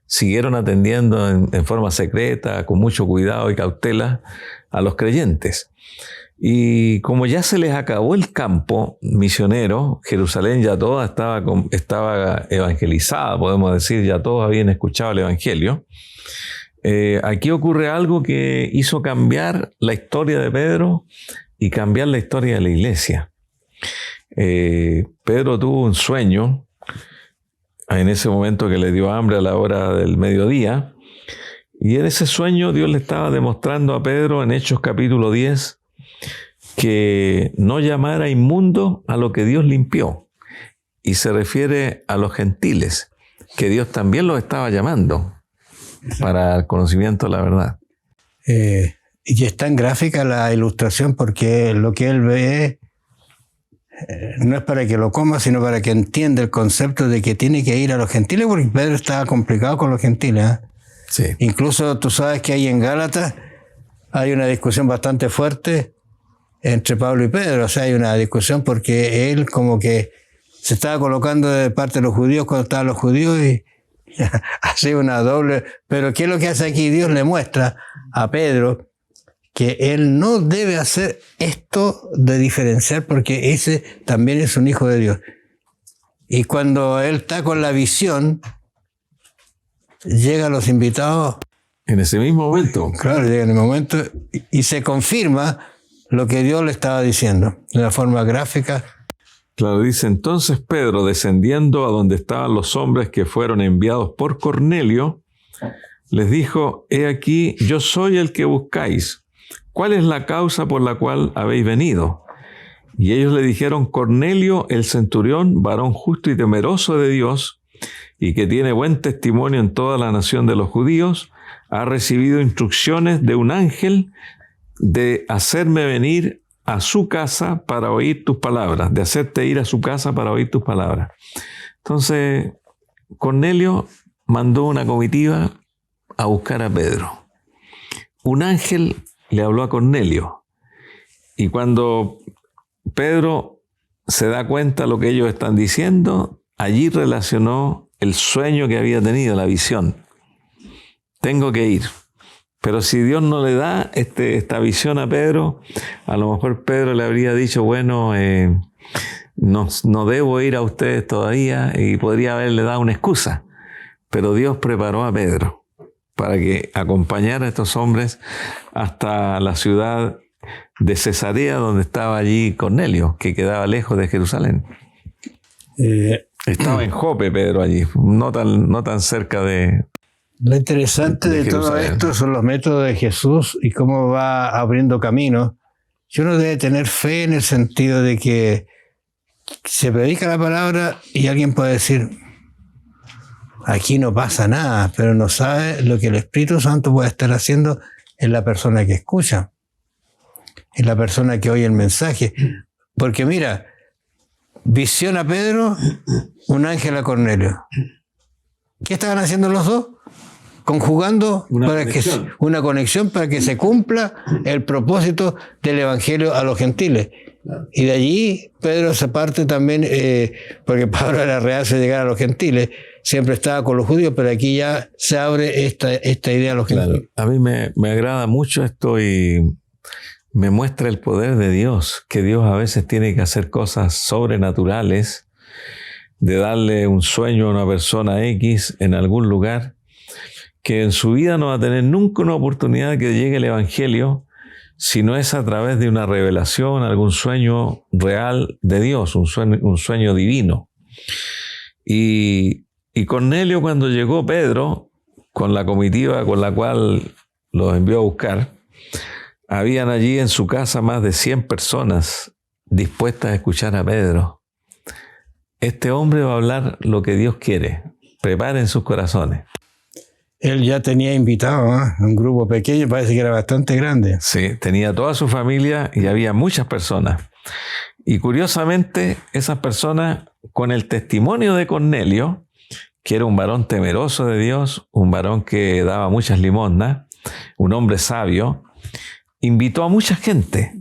Siguieron atendiendo en forma secreta, con mucho cuidado y cautela, a los creyentes. Y como ya se les acabó el campo misionero, Jerusalén ya toda estaba evangelizada, podemos decir, ya todos habían escuchado el evangelio. Aquí ocurre algo que hizo cambiar la historia de Pedro y cambiar la historia de la iglesia. Pedro tuvo un sueño en ese momento que le dio hambre a la hora del mediodía, y en ese sueño Dios le estaba demostrando a Pedro en Hechos capítulo 10 que no llamara inmundo a lo que Dios limpió, y se refiere a los gentiles, que Dios también los estaba llamando para el conocimiento de la verdad. Y es tan gráfica la ilustración porque lo que él ve no es para que lo coma, sino para que entienda el concepto de que tiene que ir a los gentiles, porque Pedro estaba complicado con los gentiles, ¿eh? Sí. Incluso tú sabes que ahí en Gálatas hay una discusión bastante fuerte entre Pablo y Pedro. O sea, hay una discusión porque él como que se estaba colocando de parte de los judíos cuando estaban los judíos y hace una doble. Pero ¿qué es lo que hace aquí? Dios le muestra a Pedro que él no debe hacer esto de diferenciar, porque ese también es un hijo de Dios. Y cuando él está con la visión, llegan los invitados. En ese mismo momento. Claro, llega en el momento y se confirma lo que Dios le estaba diciendo, de una forma gráfica. Claro, dice, entonces Pedro, descendiendo a donde estaban los hombres que fueron enviados por Cornelio, les dijo, he aquí, yo soy el que buscáis. ¿Cuál es la causa por la cual habéis venido? Y ellos le dijeron, Cornelio, el centurión, varón justo y temeroso de Dios, y que tiene buen testimonio en toda la nación de los judíos, ha recibido instrucciones de un ángel de hacerme venir a su casa para oír tus palabras, de hacerte ir a su casa para oír tus palabras. Entonces, Cornelio mandó una comitiva a buscar a Pedro. Un ángel le habló a Cornelio, y cuando Pedro se da cuenta de lo que ellos están diciendo, allí relacionó el sueño que había tenido, la visión. Tengo que ir. Pero si Dios no le da esta visión a Pedro, a lo mejor Pedro le habría dicho, bueno, no debo ir a ustedes todavía, y podría haberle dado una excusa. Pero Dios preparó a Pedro para que acompañara a estos hombres hasta la ciudad de Cesarea, donde estaba allí Cornelio, que quedaba lejos de Jerusalén. Estaba en Jope, Pedro, allí, no tan cerca de... Lo interesante de todo esto son los métodos de Jesús y cómo va abriendo caminos. Y uno debe tener fe en el sentido de que se predica la palabra y alguien puede decir, aquí no pasa nada, pero no sabe lo que el Espíritu Santo puede estar haciendo en la persona que escucha, en la persona que oye el mensaje. Porque mira, visión a Pedro, un ángel a Cornelio. ¿Qué estaban haciendo los dos? Conjugando una conexión para que se cumpla el propósito del Evangelio a los gentiles. Y de allí Pedro se parte también, porque Pablo era reacio de llegar a los gentiles, siempre estaba con los judíos, pero aquí ya se abre esta idea a los gentiles. A mí me agrada mucho esto y me muestra el poder de Dios, que Dios a veces tiene que hacer cosas sobrenaturales, de darle un sueño a una persona X en algún lugar, que en su vida no va a tener nunca una oportunidad de que llegue el Evangelio, si no es a través de una revelación, algún sueño real de Dios, un sueño divino. Y Cornelio, cuando llegó Pedro, con la comitiva con la cual los envió a buscar, habían allí en su casa más de 100 personas dispuestas a escuchar a Pedro. Este hombre va a hablar lo que Dios quiere. Preparen sus corazones. Él ya tenía invitado, ¿eh? Un grupo pequeño, parece que era bastante grande. Sí, tenía toda su familia y había muchas personas. Y curiosamente, esas personas, con el testimonio de Cornelio, que era un varón temeroso de Dios, un varón que daba muchas limosnas, un hombre sabio, invitó a mucha gente.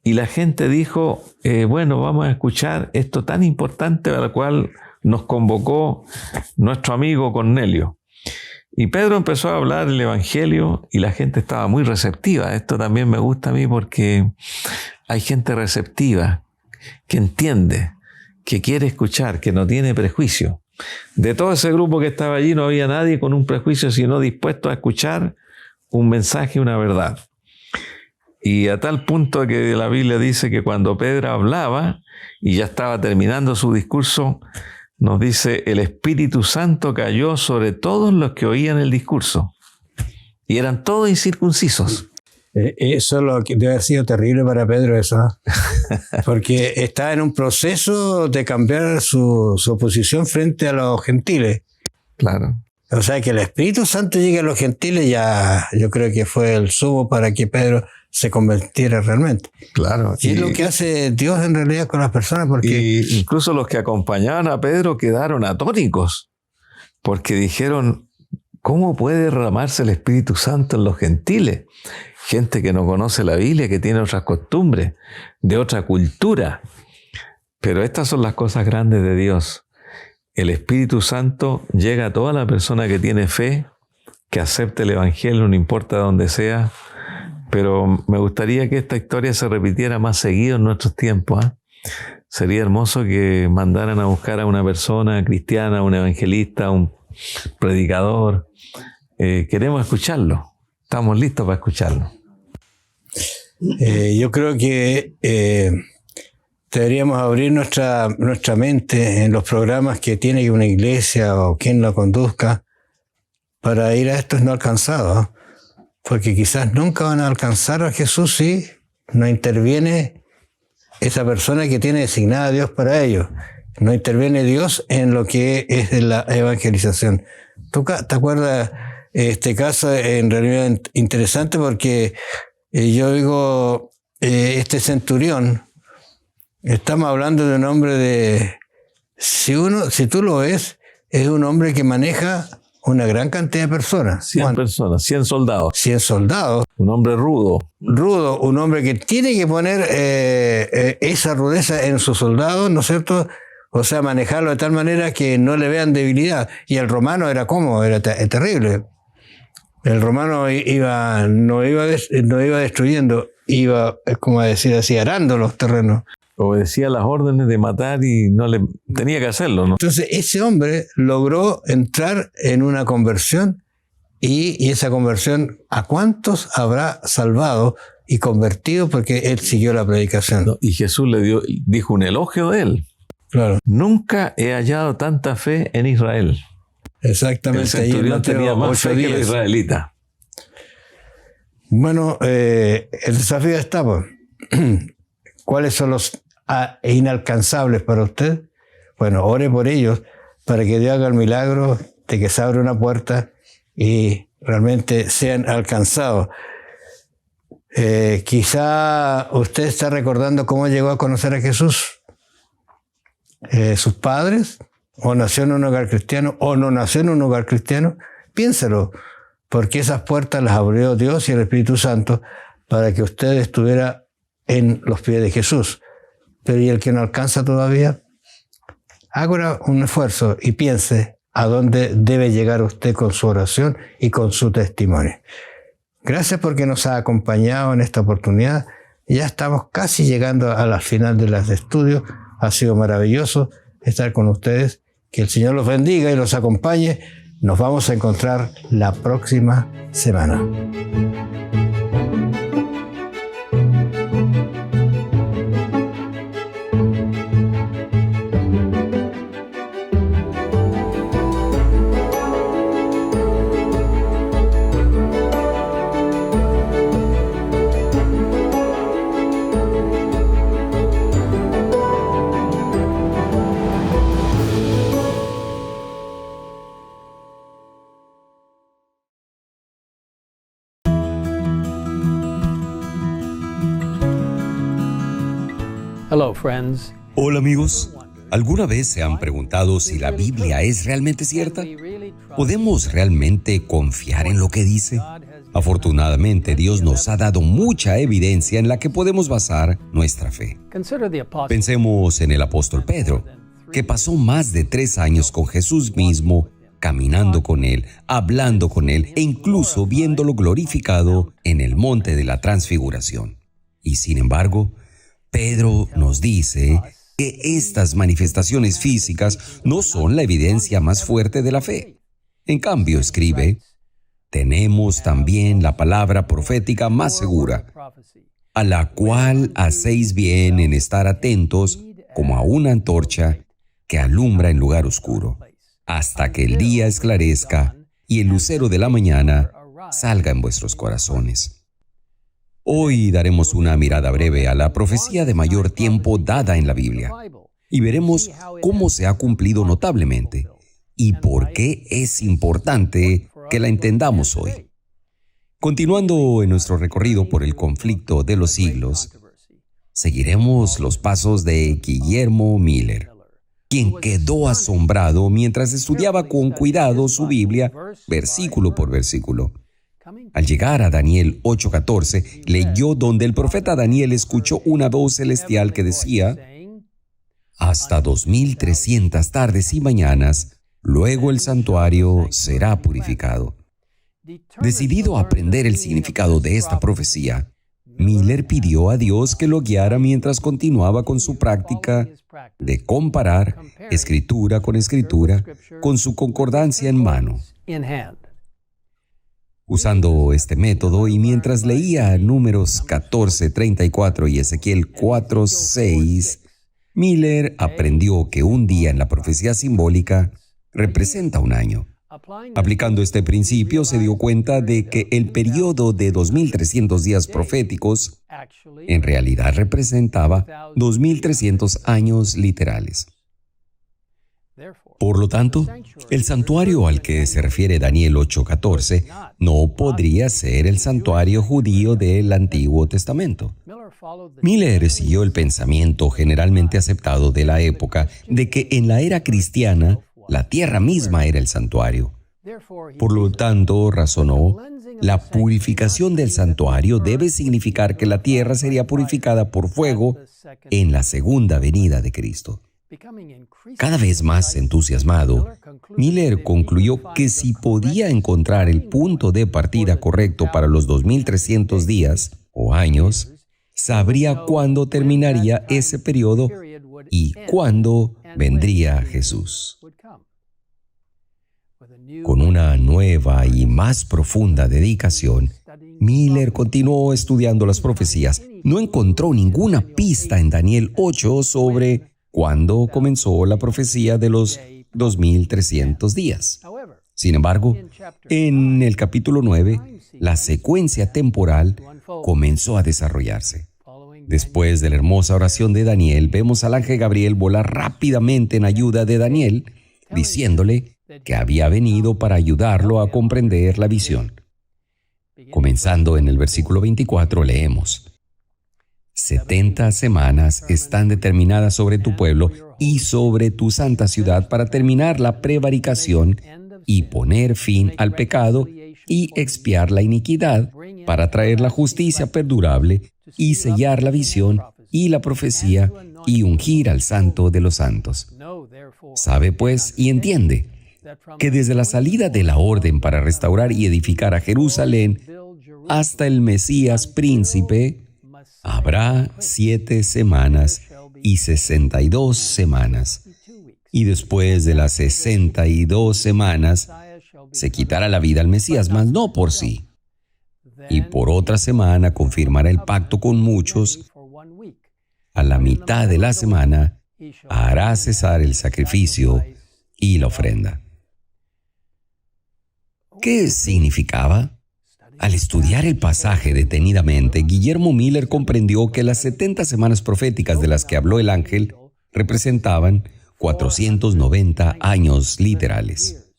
Y la gente dijo, bueno, vamos a escuchar esto tan importante para el cual nos convocó nuestro amigo Cornelio. Y Pedro empezó a hablar el Evangelio y la gente estaba muy receptiva. Esto también me gusta a mí porque hay gente receptiva, que entiende, que quiere escuchar, que no tiene prejuicio. De todo ese grupo que estaba allí no había nadie con un prejuicio, sino dispuesto a escuchar un mensaje, una verdad. Y a tal punto que la Biblia dice que cuando Pedro hablaba y ya estaba terminando su discurso, nos dice, el Espíritu Santo cayó sobre todos los que oían el discurso. Y eran todos incircuncisos. Eso debe haber sido terrible para Pedro, eso. Porque está en un proceso de cambiar su posición frente a los gentiles. Claro. O sea, que el Espíritu Santo llegue a los gentiles, ya yo creo que fue el sumo para que Pedro se convirtiera realmente. Claro. Y es lo que hace Dios en realidad con las personas, porque y incluso los que acompañaban a Pedro quedaron atónicos, porque dijeron, ¿cómo puede derramarse el Espíritu Santo en los gentiles? Gente que no conoce la Biblia, que tiene otras costumbres, de otra cultura. Pero estas son las cosas grandes de Dios. El Espíritu Santo llega a toda la persona que tiene fe, que acepte el Evangelio, no importa dónde sea. Pero me gustaría que esta historia se repitiera más seguido en nuestros tiempos. Sería hermoso que mandaran a buscar a una persona cristiana, un evangelista, un predicador. Queremos escucharlo. Estamos listos para escucharlo. Yo creo que deberíamos abrir nuestra mente en los programas que tiene una iglesia o quien la conduzca para ir a estos no alcanzados. Porque quizás nunca van a alcanzar a Jesús si no interviene esa persona que tiene designada a Dios para ellos. No interviene Dios en lo que es de la evangelización. ¿Tú te acuerdas este caso? En realidad interesante porque yo digo, este centurión, estamos hablando de un hombre de... Si tú lo ves, es un hombre que maneja una gran cantidad de personas. 100 personas, 100 soldados. 100 soldados. Un hombre rudo. Rudo, un hombre que tiene que poner esa rudeza en sus soldados, ¿no es cierto? O sea, manejarlo de tal manera que no le vean debilidad. Y el romano era ¿cómo? Era terrible. El romano no iba destruyendo, iba, como decir así, arando los terrenos. Obedecía las órdenes de matar y no le tenía que hacerlo, ¿no? Entonces ese hombre logró entrar en una conversión y esa conversión, ¿a cuántos habrá salvado y convertido porque él siguió la predicación? No, y Jesús dijo un elogio de él. Claro. Nunca he hallado tanta fe en Israel. Exactamente. El centurión tenía más fe que el israelita. Bueno, el desafío está, pues. ¿Cuáles son los inalcanzables para usted? Bueno, ore por ellos para que Dios haga el milagro de que se abra una puerta y realmente sean alcanzados. Quizá usted está recordando cómo llegó a conocer a Jesús. Sus padres, o nació en un hogar cristiano, o no nació en un hogar cristiano. Piénselo, porque esas puertas las abrió Dios y el Espíritu Santo para que usted estuviera en los pies de Jesús. Pero ¿y el que no alcanza todavía? Haga un esfuerzo y piense a dónde debe llegar usted con su oración y con su testimonio. Gracias porque nos ha acompañado en esta oportunidad. Ya estamos casi llegando a la final de las estudios. Ha sido maravilloso estar con ustedes. Que el Señor los bendiga y los acompañe. Nos vamos a encontrar la próxima semana. Hola amigos, ¿alguna vez se han preguntado si la Biblia es realmente cierta? ¿Podemos realmente confiar en lo que dice? Afortunadamente, Dios nos ha dado mucha evidencia en la que podemos basar nuestra fe. Pensemos en el apóstol Pedro, que pasó más de 3 años con Jesús mismo, caminando con Él, hablando con Él e incluso viéndolo glorificado en el monte de la transfiguración. Y sin embargo, Pedro nos dice que estas manifestaciones físicas no son la evidencia más fuerte de la fe. En cambio, escribe, tenemos también la palabra profética más segura, a la cual hacéis bien en estar atentos como a una antorcha que alumbra en lugar oscuro, hasta que el día esclarezca y el lucero de la mañana salga en vuestros corazones. Hoy daremos una mirada breve a la profecía de mayor tiempo dada en la Biblia y veremos cómo se ha cumplido notablemente y por qué es importante que la entendamos hoy. Continuando en nuestro recorrido por el conflicto de los siglos, seguiremos los pasos de Guillermo Miller, quien quedó asombrado mientras estudiaba con cuidado su Biblia, versículo por versículo. Al llegar a Daniel 8:14, leyó donde el profeta Daniel escuchó una voz celestial que decía, hasta 2300 tardes y mañanas, luego el santuario será purificado. Decidido a aprender el significado de esta profecía, Miller pidió a Dios que lo guiara mientras continuaba con su práctica de comparar escritura con su concordancia en mano. Usando este método y mientras leía Números 14:34 y Ezequiel 4:6, Miller aprendió que un día en la profecía simbólica representa un año. Aplicando este principio, se dio cuenta de que el periodo de 2300 días proféticos en realidad representaba 2300 años literales. Por lo tanto, el santuario al que se refiere Daniel 8:14 no podría ser el santuario judío del Antiguo Testamento. Miller siguió el pensamiento generalmente aceptado de la época de que en la era cristiana la tierra misma era el santuario. Por lo tanto, razonó, la purificación del santuario debe significar que la tierra sería purificada por fuego en la segunda venida de Cristo. Cada vez más entusiasmado, Miller concluyó que si podía encontrar el punto de partida correcto para los 2300 días o años, sabría cuándo terminaría ese periodo y cuándo vendría Jesús. Con una nueva y más profunda dedicación, Miller continuó estudiando las profecías. No encontró ninguna pista en Daniel 8 sobre cuándo comenzó la profecía de los 2300 días. Sin embargo, en el capítulo 9, la secuencia temporal comenzó a desarrollarse. Después de la hermosa oración de Daniel, vemos al ángel Gabriel volar rápidamente en ayuda de Daniel, diciéndole que había venido para ayudarlo a comprender la visión. Comenzando en el versículo 24, leemos: 70 semanas están determinadas sobre tu pueblo y sobre tu santa ciudad para terminar la prevaricación y poner fin al pecado y expiar la iniquidad, para traer la justicia perdurable y sellar la visión y la profecía y ungir al santo de los santos. Sabe pues y entiende que desde la salida de la orden para restaurar y edificar a Jerusalén hasta el Mesías príncipe, habrá 7 semanas y 62 semanas. Y después de las 62 semanas, se quitará la vida al Mesías, mas no por sí. Y por otra semana confirmará el pacto con muchos. A la mitad de la semana hará cesar el sacrificio y la ofrenda. ¿Qué significaba? Al estudiar el pasaje detenidamente, Guillermo Miller comprendió que las 70 semanas proféticas de las que habló el ángel representaban 490 años literales.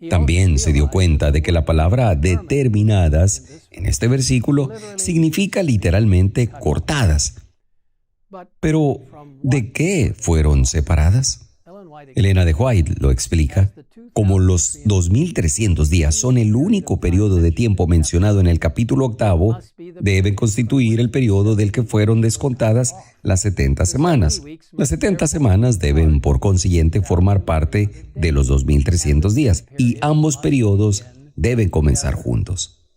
También se dio cuenta de que la palabra determinadas en este versículo significa literalmente cortadas. Pero, ¿de qué fueron separadas? Elena de White lo explica. Como los 2300 días son el único periodo de tiempo mencionado en el capítulo 8, deben constituir el periodo del que fueron descontadas las 70 semanas. Las 70 semanas deben, por consiguiente, formar parte de los 2300 días y ambos periodos deben comenzar juntos.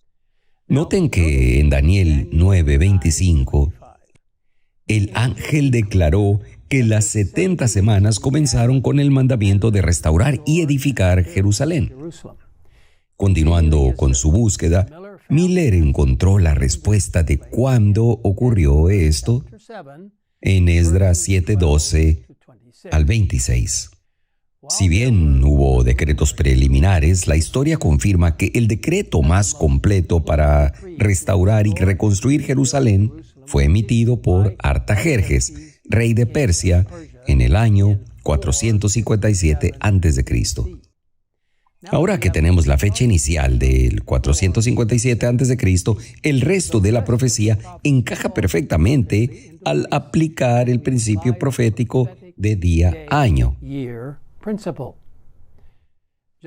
Noten que en Daniel 9:25, el ángel declaró que las 70 semanas comenzaron con el mandamiento de restaurar y edificar Jerusalén. Continuando con su búsqueda, Miller encontró la respuesta de cuándo ocurrió esto en Esdras 7:12 al 26. Si bien hubo decretos preliminares, la historia confirma que el decreto más completo para restaurar y reconstruir Jerusalén fue emitido por Artajerjes, rey de Persia, en el año 457 a.C. Ahora que tenemos la fecha inicial del 457 a.C., el resto de la profecía encaja perfectamente al aplicar el principio profético de día-año.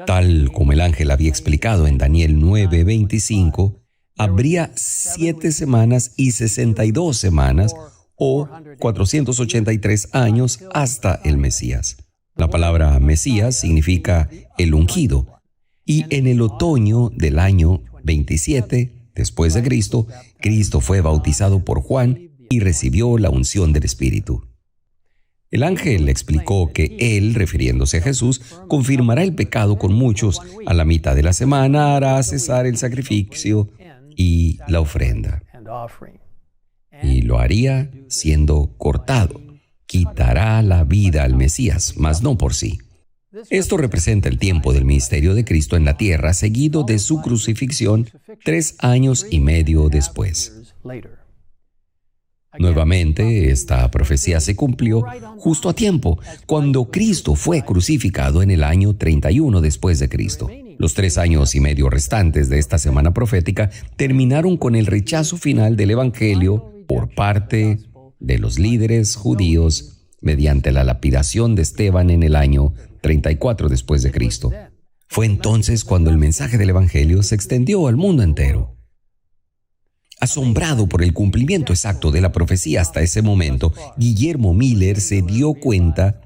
Tal como el ángel había explicado en Daniel 9:25, habría 7 semanas y 62 semanas, o 483 años hasta el Mesías. La palabra Mesías significa el ungido, y en el otoño del año 27 después de Cristo, Cristo fue bautizado por Juan y recibió la unción del Espíritu. El ángel explicó que él, refiriéndose a Jesús, confirmará el pecado con muchos. A la mitad de la semana hará cesar el sacrificio y la ofrenda. Y lo haría siendo cortado. Quitará la vida al Mesías, mas no por sí. Esto representa el tiempo del ministerio de Cristo en la tierra, seguido de su crucifixión 3 años y medio después. Nuevamente, esta profecía se cumplió justo a tiempo, cuando Cristo fue crucificado en el año 31 después de Cristo. Los 3 años y medio restantes de esta semana profética terminaron con el rechazo final del Evangelio por parte de los líderes judíos mediante la lapidación de Esteban en el año 34 después de Cristo. Fue entonces cuando el mensaje del Evangelio se extendió al mundo entero. Asombrado por el cumplimiento exacto de la profecía hasta ese momento, Guillermo Miller se dio cuenta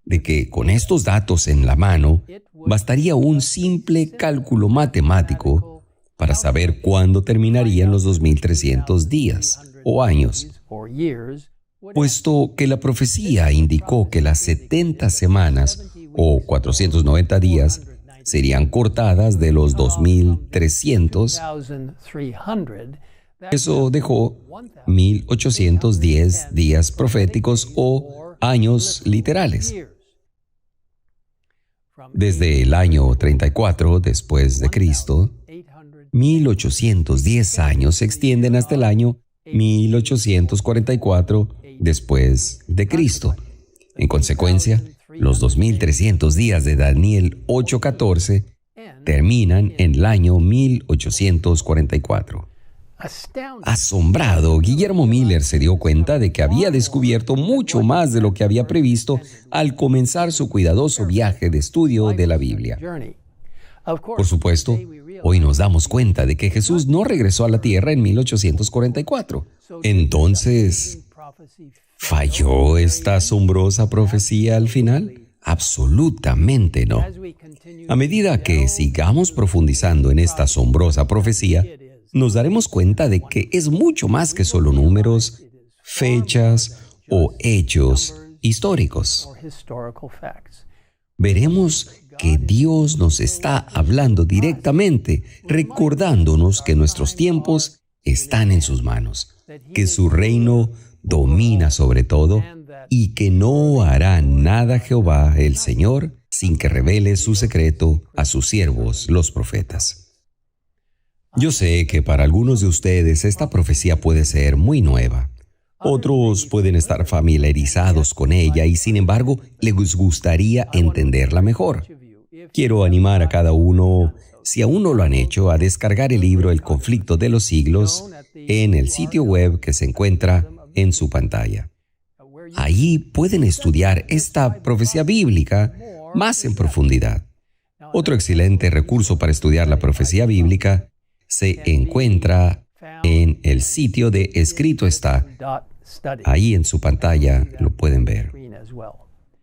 de que con estos datos en la mano, bastaría un simple cálculo matemático para saber cuándo terminarían los 2300 días o años, puesto que la profecía indicó que las 70 semanas o 490 días serían cortadas de los 2300. Eso dejó 1810 días proféticos o años literales. Desde el año 34 después de Cristo, 1810 años se extienden hasta el año 1844 después de Cristo. En consecuencia, los 2300 días de Daniel 8:14 terminan en el año 1844. Asombrado, Guillermo Miller se dio cuenta de que había descubierto mucho más de lo que había previsto al comenzar su cuidadoso viaje de estudio de la Biblia. Por supuesto, hoy nos damos cuenta de que Jesús no regresó a la tierra en 1844. Entonces, ¿falló esta asombrosa profecía al final? Absolutamente no. A medida que sigamos profundizando en esta asombrosa profecía, nos daremos cuenta de que es mucho más que solo números, fechas o hechos históricos. Veremos que Dios nos está hablando directamente, recordándonos que nuestros tiempos están en sus manos, que su reino domina sobre todo y que no hará nada Jehová el Señor sin que revele su secreto a sus siervos, los profetas. Yo sé que para algunos de ustedes esta profecía puede ser muy nueva. Otros pueden estar familiarizados con ella y sin embargo les gustaría entenderla mejor. Quiero animar a cada uno, si aún no lo han hecho, a descargar el libro El conflicto de los siglos en el sitio web que se encuentra en su pantalla. Ahí pueden estudiar esta profecía bíblica más en profundidad. Otro excelente recurso para estudiar la profecía bíblica se encuentra en el sitio de Escrito Está. Ahí en su pantalla lo pueden ver.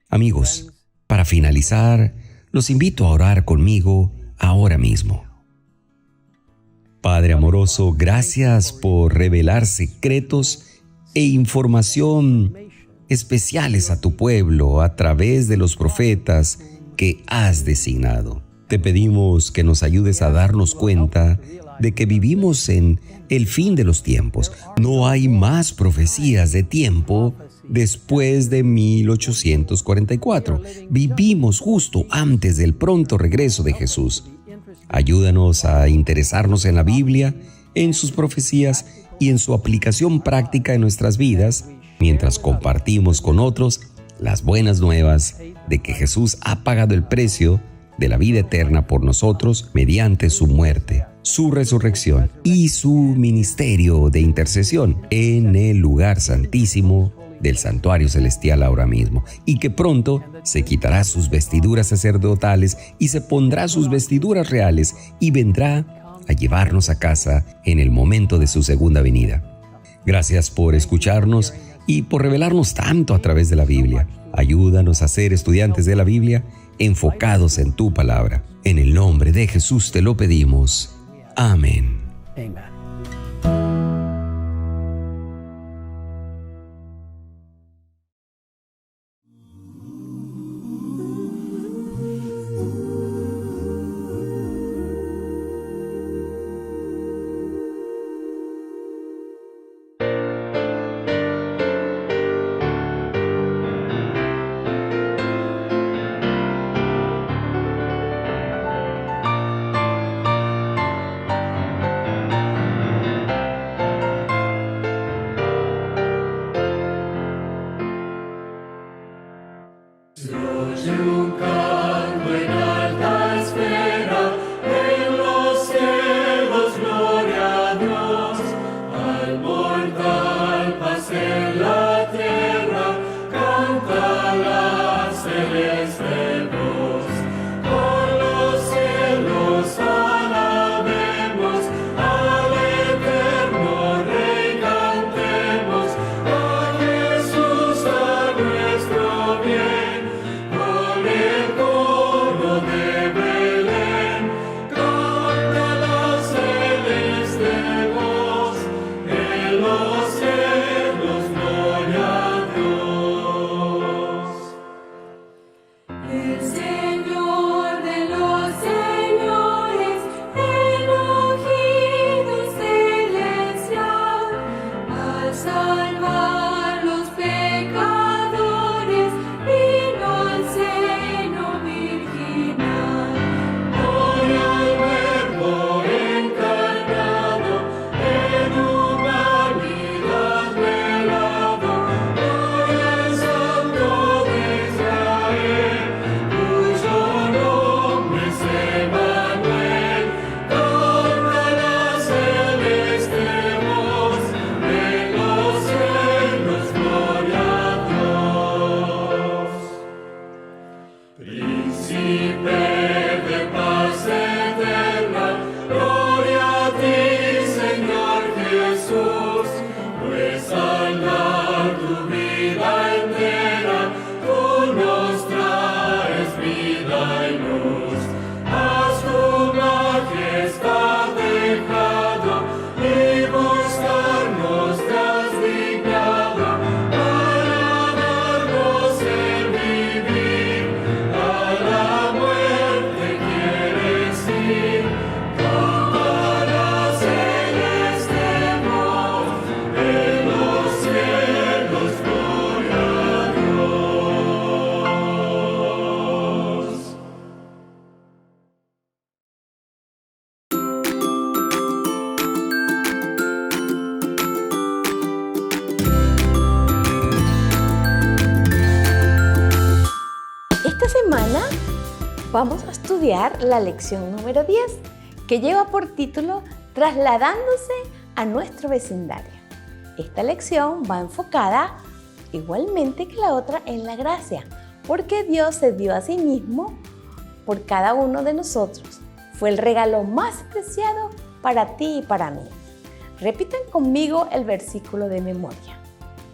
Amigos, para finalizar, los invito a orar conmigo ahora mismo. Padre amoroso, gracias por revelar secretos e información especiales a tu pueblo a través de los profetas que has designado. Te pedimos que nos ayudes a darnos cuenta de que vivimos en el fin de los tiempos. No hay más profecías de tiempo después de 1844. Vivimos justo antes del pronto regreso de Jesús. Ayúdanos a interesarnos en la Biblia, en sus profecías y en su aplicación práctica en nuestras vidas, mientras compartimos con otros las buenas nuevas de que Jesús ha pagado el precio de la vida eterna por nosotros mediante su muerte, su resurrección y su ministerio de intercesión en el lugar santísimo del santuario celestial ahora mismo, y que pronto se quitará sus vestiduras sacerdotales y se pondrá sus vestiduras reales y vendrá a llevarnos a casa en el momento de su segunda venida. Gracias por escucharnos y por revelarnos tanto a través de la Biblia. Ayúdanos a ser estudiantes de la Biblia enfocados en tu palabra. En el nombre de Jesús te lo pedimos. Amén. Vamos a estudiar la lección número 10, que lleva por título Trasladándose a nuestro vecindario. Esta lección va enfocada igualmente que la otra en la gracia, porque Dios se dio a sí mismo por cada uno de nosotros. Fue el regalo más preciado para ti y para mí. Repitan conmigo el versículo de memoria.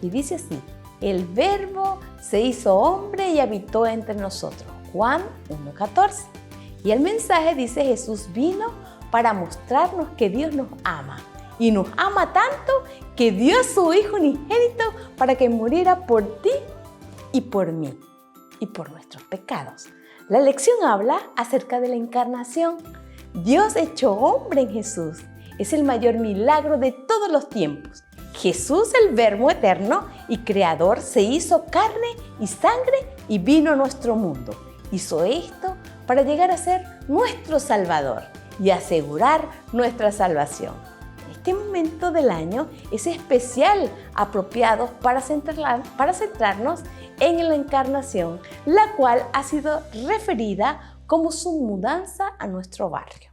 Y dice así: el Verbo se hizo hombre y habitó entre nosotros. Juan 1:14. Y el mensaje dice: Jesús vino para mostrarnos que Dios nos ama. Y nos ama tanto que dio a su Hijo unigénito para que muriera por ti y por mí y por nuestros pecados. La lección habla acerca de la encarnación. Dios hecho hombre en Jesús es el mayor milagro de todos los tiempos. Jesús, el Verbo eterno y creador, se hizo carne y sangre y vino a nuestro mundo. Hizo esto para llegar a ser nuestro Salvador y asegurar nuestra salvación. Este momento del año es especial, apropiado para centrarnos en la encarnación, la cual ha sido referida como su mudanza a nuestro barrio.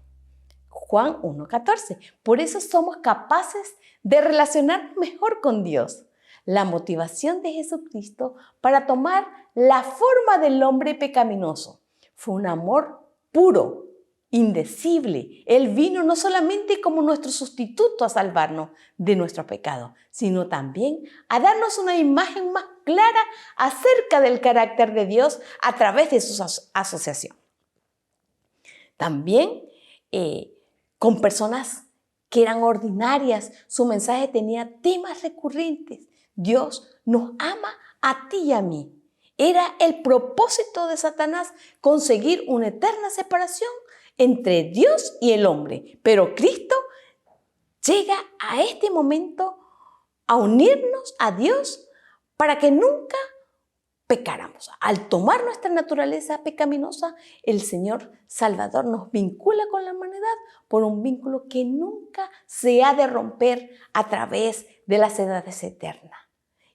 Juan 1:14. Por eso somos capaces de relacionarnos mejor con Dios. La motivación de Jesucristo para tomar la forma del hombre pecaminoso fue un amor puro, indecible. Él vino no solamente como nuestro sustituto a salvarnos de nuestro pecado, sino también a darnos una imagen más clara acerca del carácter de Dios a través de su asociación. También con personas que eran ordinarias, su mensaje tenía temas recurrentes. Dios nos ama a ti y a mí. Era el propósito de Satanás conseguir una eterna separación entre Dios y el hombre. Pero Cristo llega a este momento a unirnos a Dios para que nunca pecáramos. Al tomar nuestra naturaleza pecaminosa, el Señor Salvador nos vincula con la humanidad por un vínculo que nunca se ha de romper a través de las edades eternas.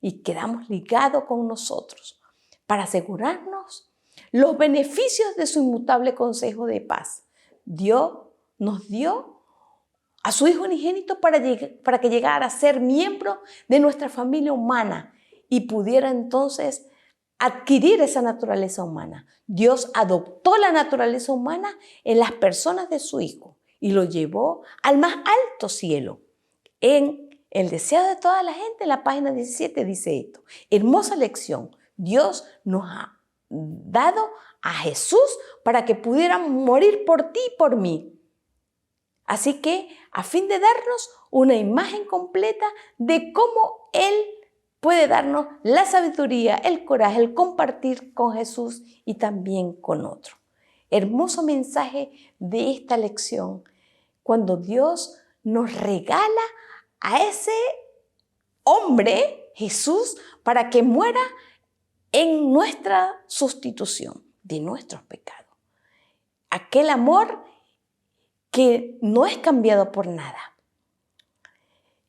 Y quedamos ligados con nosotros para asegurarnos los beneficios de su inmutable consejo de paz. Dios nos dio a su Hijo unigénito para que llegara a ser miembro de nuestra familia humana y pudiera entonces adquirir esa naturaleza humana. Dios adoptó la naturaleza humana en las personas de su Hijo y lo llevó al más alto cielo. En El deseo de toda la gente, en la página 17 dice esto: hermosa lección. Dios nos ha dado a Jesús para que pudiera morir por ti y por mí. Así que, a fin de darnos una imagen completa de cómo Él puede darnos la sabiduría, el coraje, el compartir con Jesús y también con otro. Hermoso mensaje de esta lección, cuando Dios nos regala a ese hombre, Jesús, para que muera en nuestra sustitución de nuestros pecados. Aquel amor que no es cambiado por nada.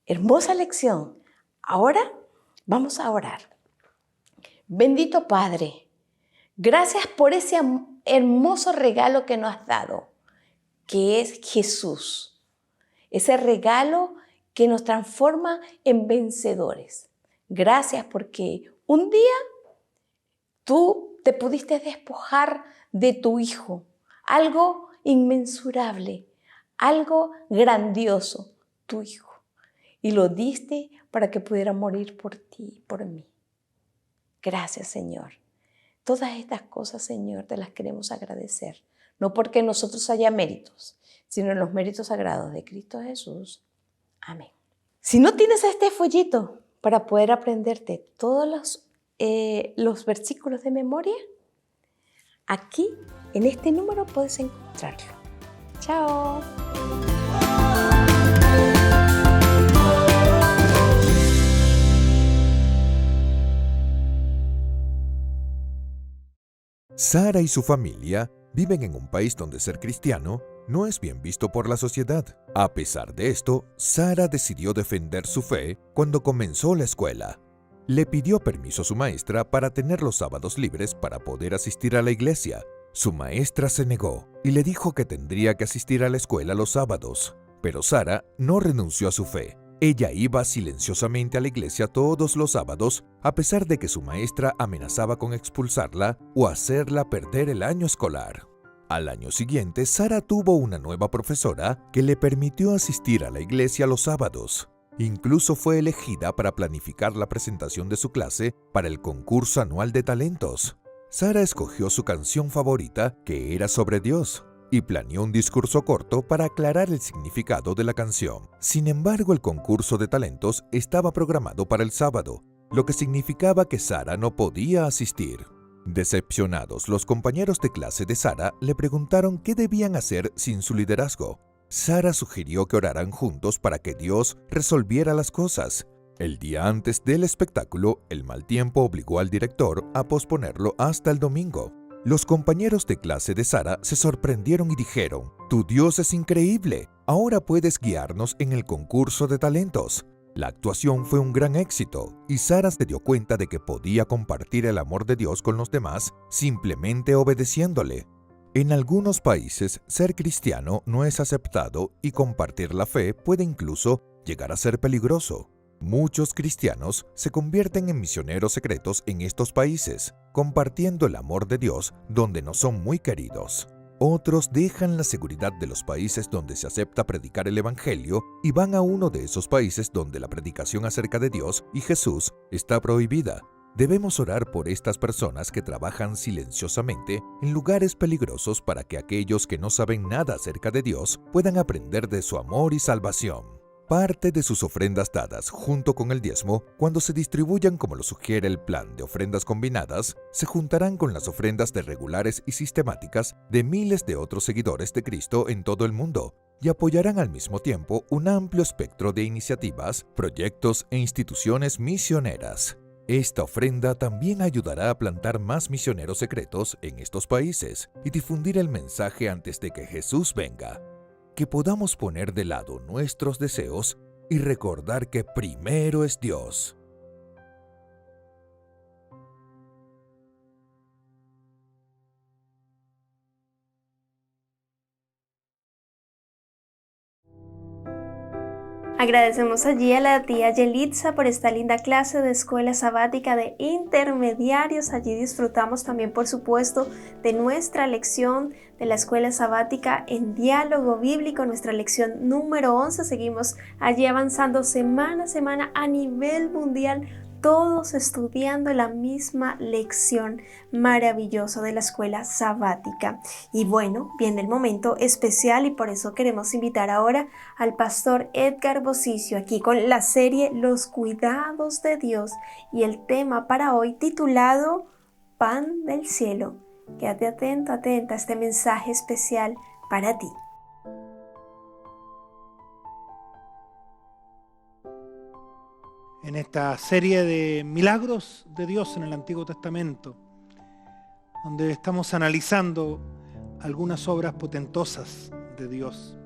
Hermosa lección. Ahora vamos a orar. Bendito Padre, gracias por ese hermoso regalo que nos has dado, que es Jesús. Ese regalo que nos transforma en vencedores. Gracias porque un día tú te pudiste despojar de tu Hijo, algo inmensurable, algo grandioso, tu Hijo, y lo diste para que pudiera morir por ti y por mí. Gracias, Señor. Todas estas cosas, Señor, te las queremos agradecer, no porque nosotros haya méritos, sino en los méritos sagrados de Cristo Jesús. Amén. Si no tienes este follito para poder aprenderte todos los versículos de memoria, aquí en este número puedes encontrarlo. ¡Chao! Sara y su familia viven en un país donde ser cristiano no es bien visto por la sociedad. A pesar de esto, Sara decidió defender su fe cuando comenzó la escuela. Le pidió permiso a su maestra para tener los sábados libres para poder asistir a la iglesia. Su maestra se negó y le dijo que tendría que asistir a la escuela los sábados. Pero Sara no renunció a su fe. Ella iba silenciosamente a la iglesia todos los sábados, a pesar de que su maestra amenazaba con expulsarla o hacerla perder el año escolar. Al año siguiente, Sara tuvo una nueva profesora que le permitió asistir a la iglesia los sábados. Incluso fue elegida para planificar la presentación de su clase para el concurso anual de talentos. Sara escogió su canción favorita, que era sobre Dios, y planeó un discurso corto para aclarar el significado de la canción. Sin embargo, el concurso de talentos estaba programado para el sábado, lo que significaba que Sara no podía asistir. Decepcionados, los compañeros de clase de Sara le preguntaron qué debían hacer sin su liderazgo. Sara sugirió que oraran juntos para que Dios resolviera las cosas. El día antes del espectáculo, el mal tiempo obligó al director a posponerlo hasta el domingo. Los compañeros de clase de Sara se sorprendieron y dijeron: «Tu Dios es increíble, ahora puedes guiarnos en el concurso de talentos». La actuación fue un gran éxito y Sara se dio cuenta de que podía compartir el amor de Dios con los demás simplemente obedeciéndole. En algunos países, ser cristiano no es aceptado y compartir la fe puede incluso llegar a ser peligroso. Muchos cristianos se convierten en misioneros secretos en estos países, compartiendo el amor de Dios donde no son muy queridos. Otros dejan la seguridad de los países donde se acepta predicar el Evangelio y van a uno de esos países donde la predicación acerca de Dios y Jesús está prohibida. Debemos orar por estas personas que trabajan silenciosamente en lugares peligrosos para que aquellos que no saben nada acerca de Dios puedan aprender de su amor y salvación. Parte de sus ofrendas dadas junto con el diezmo, cuando se distribuyan como lo sugiere el plan de ofrendas combinadas, se juntarán con las ofrendas de regulares y sistemáticas de miles de otros seguidores de Cristo en todo el mundo y apoyarán al mismo tiempo un amplio espectro de iniciativas, proyectos e instituciones misioneras. Esta ofrenda también ayudará a plantar más misioneros secretos en estos países y difundir el mensaje antes de que Jesús venga. Que podamos poner de lado nuestros deseos y recordar que primero es Dios. Agradecemos allí a la tía Yelitza por esta linda clase de escuela sabática de intermediarios. Allí disfrutamos también, por supuesto, de nuestra lección de la escuela sabática en diálogo bíblico, nuestra lección número 11. Seguimos allí avanzando semana a semana a nivel mundial, todos estudiando la misma lección maravillosa de la escuela sabática. Y bueno, viene el momento especial y por eso queremos invitar ahora al pastor Edgar Bosicio aquí con la serie Los Cuidados de Dios y el tema para hoy titulado Pan del Cielo. Quédate atento, atenta a este mensaje especial para ti. En esta serie de milagros de Dios en el Antiguo Testamento, donde estamos analizando algunas obras potentosas de Dios,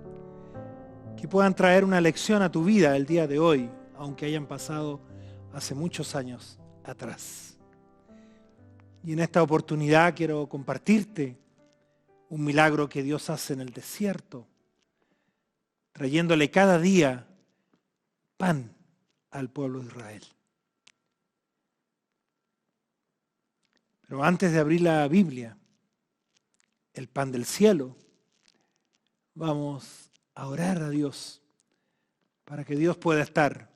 que puedan traer una lección a tu vida el día de hoy, aunque hayan pasado hace muchos años atrás. Y en esta oportunidad quiero compartirte un milagro que Dios hace en el desierto, trayéndole cada día pan al pueblo de Israel. Pero antes de abrir la Biblia, el pan del cielo, vamos a orar a Dios para que Dios pueda estar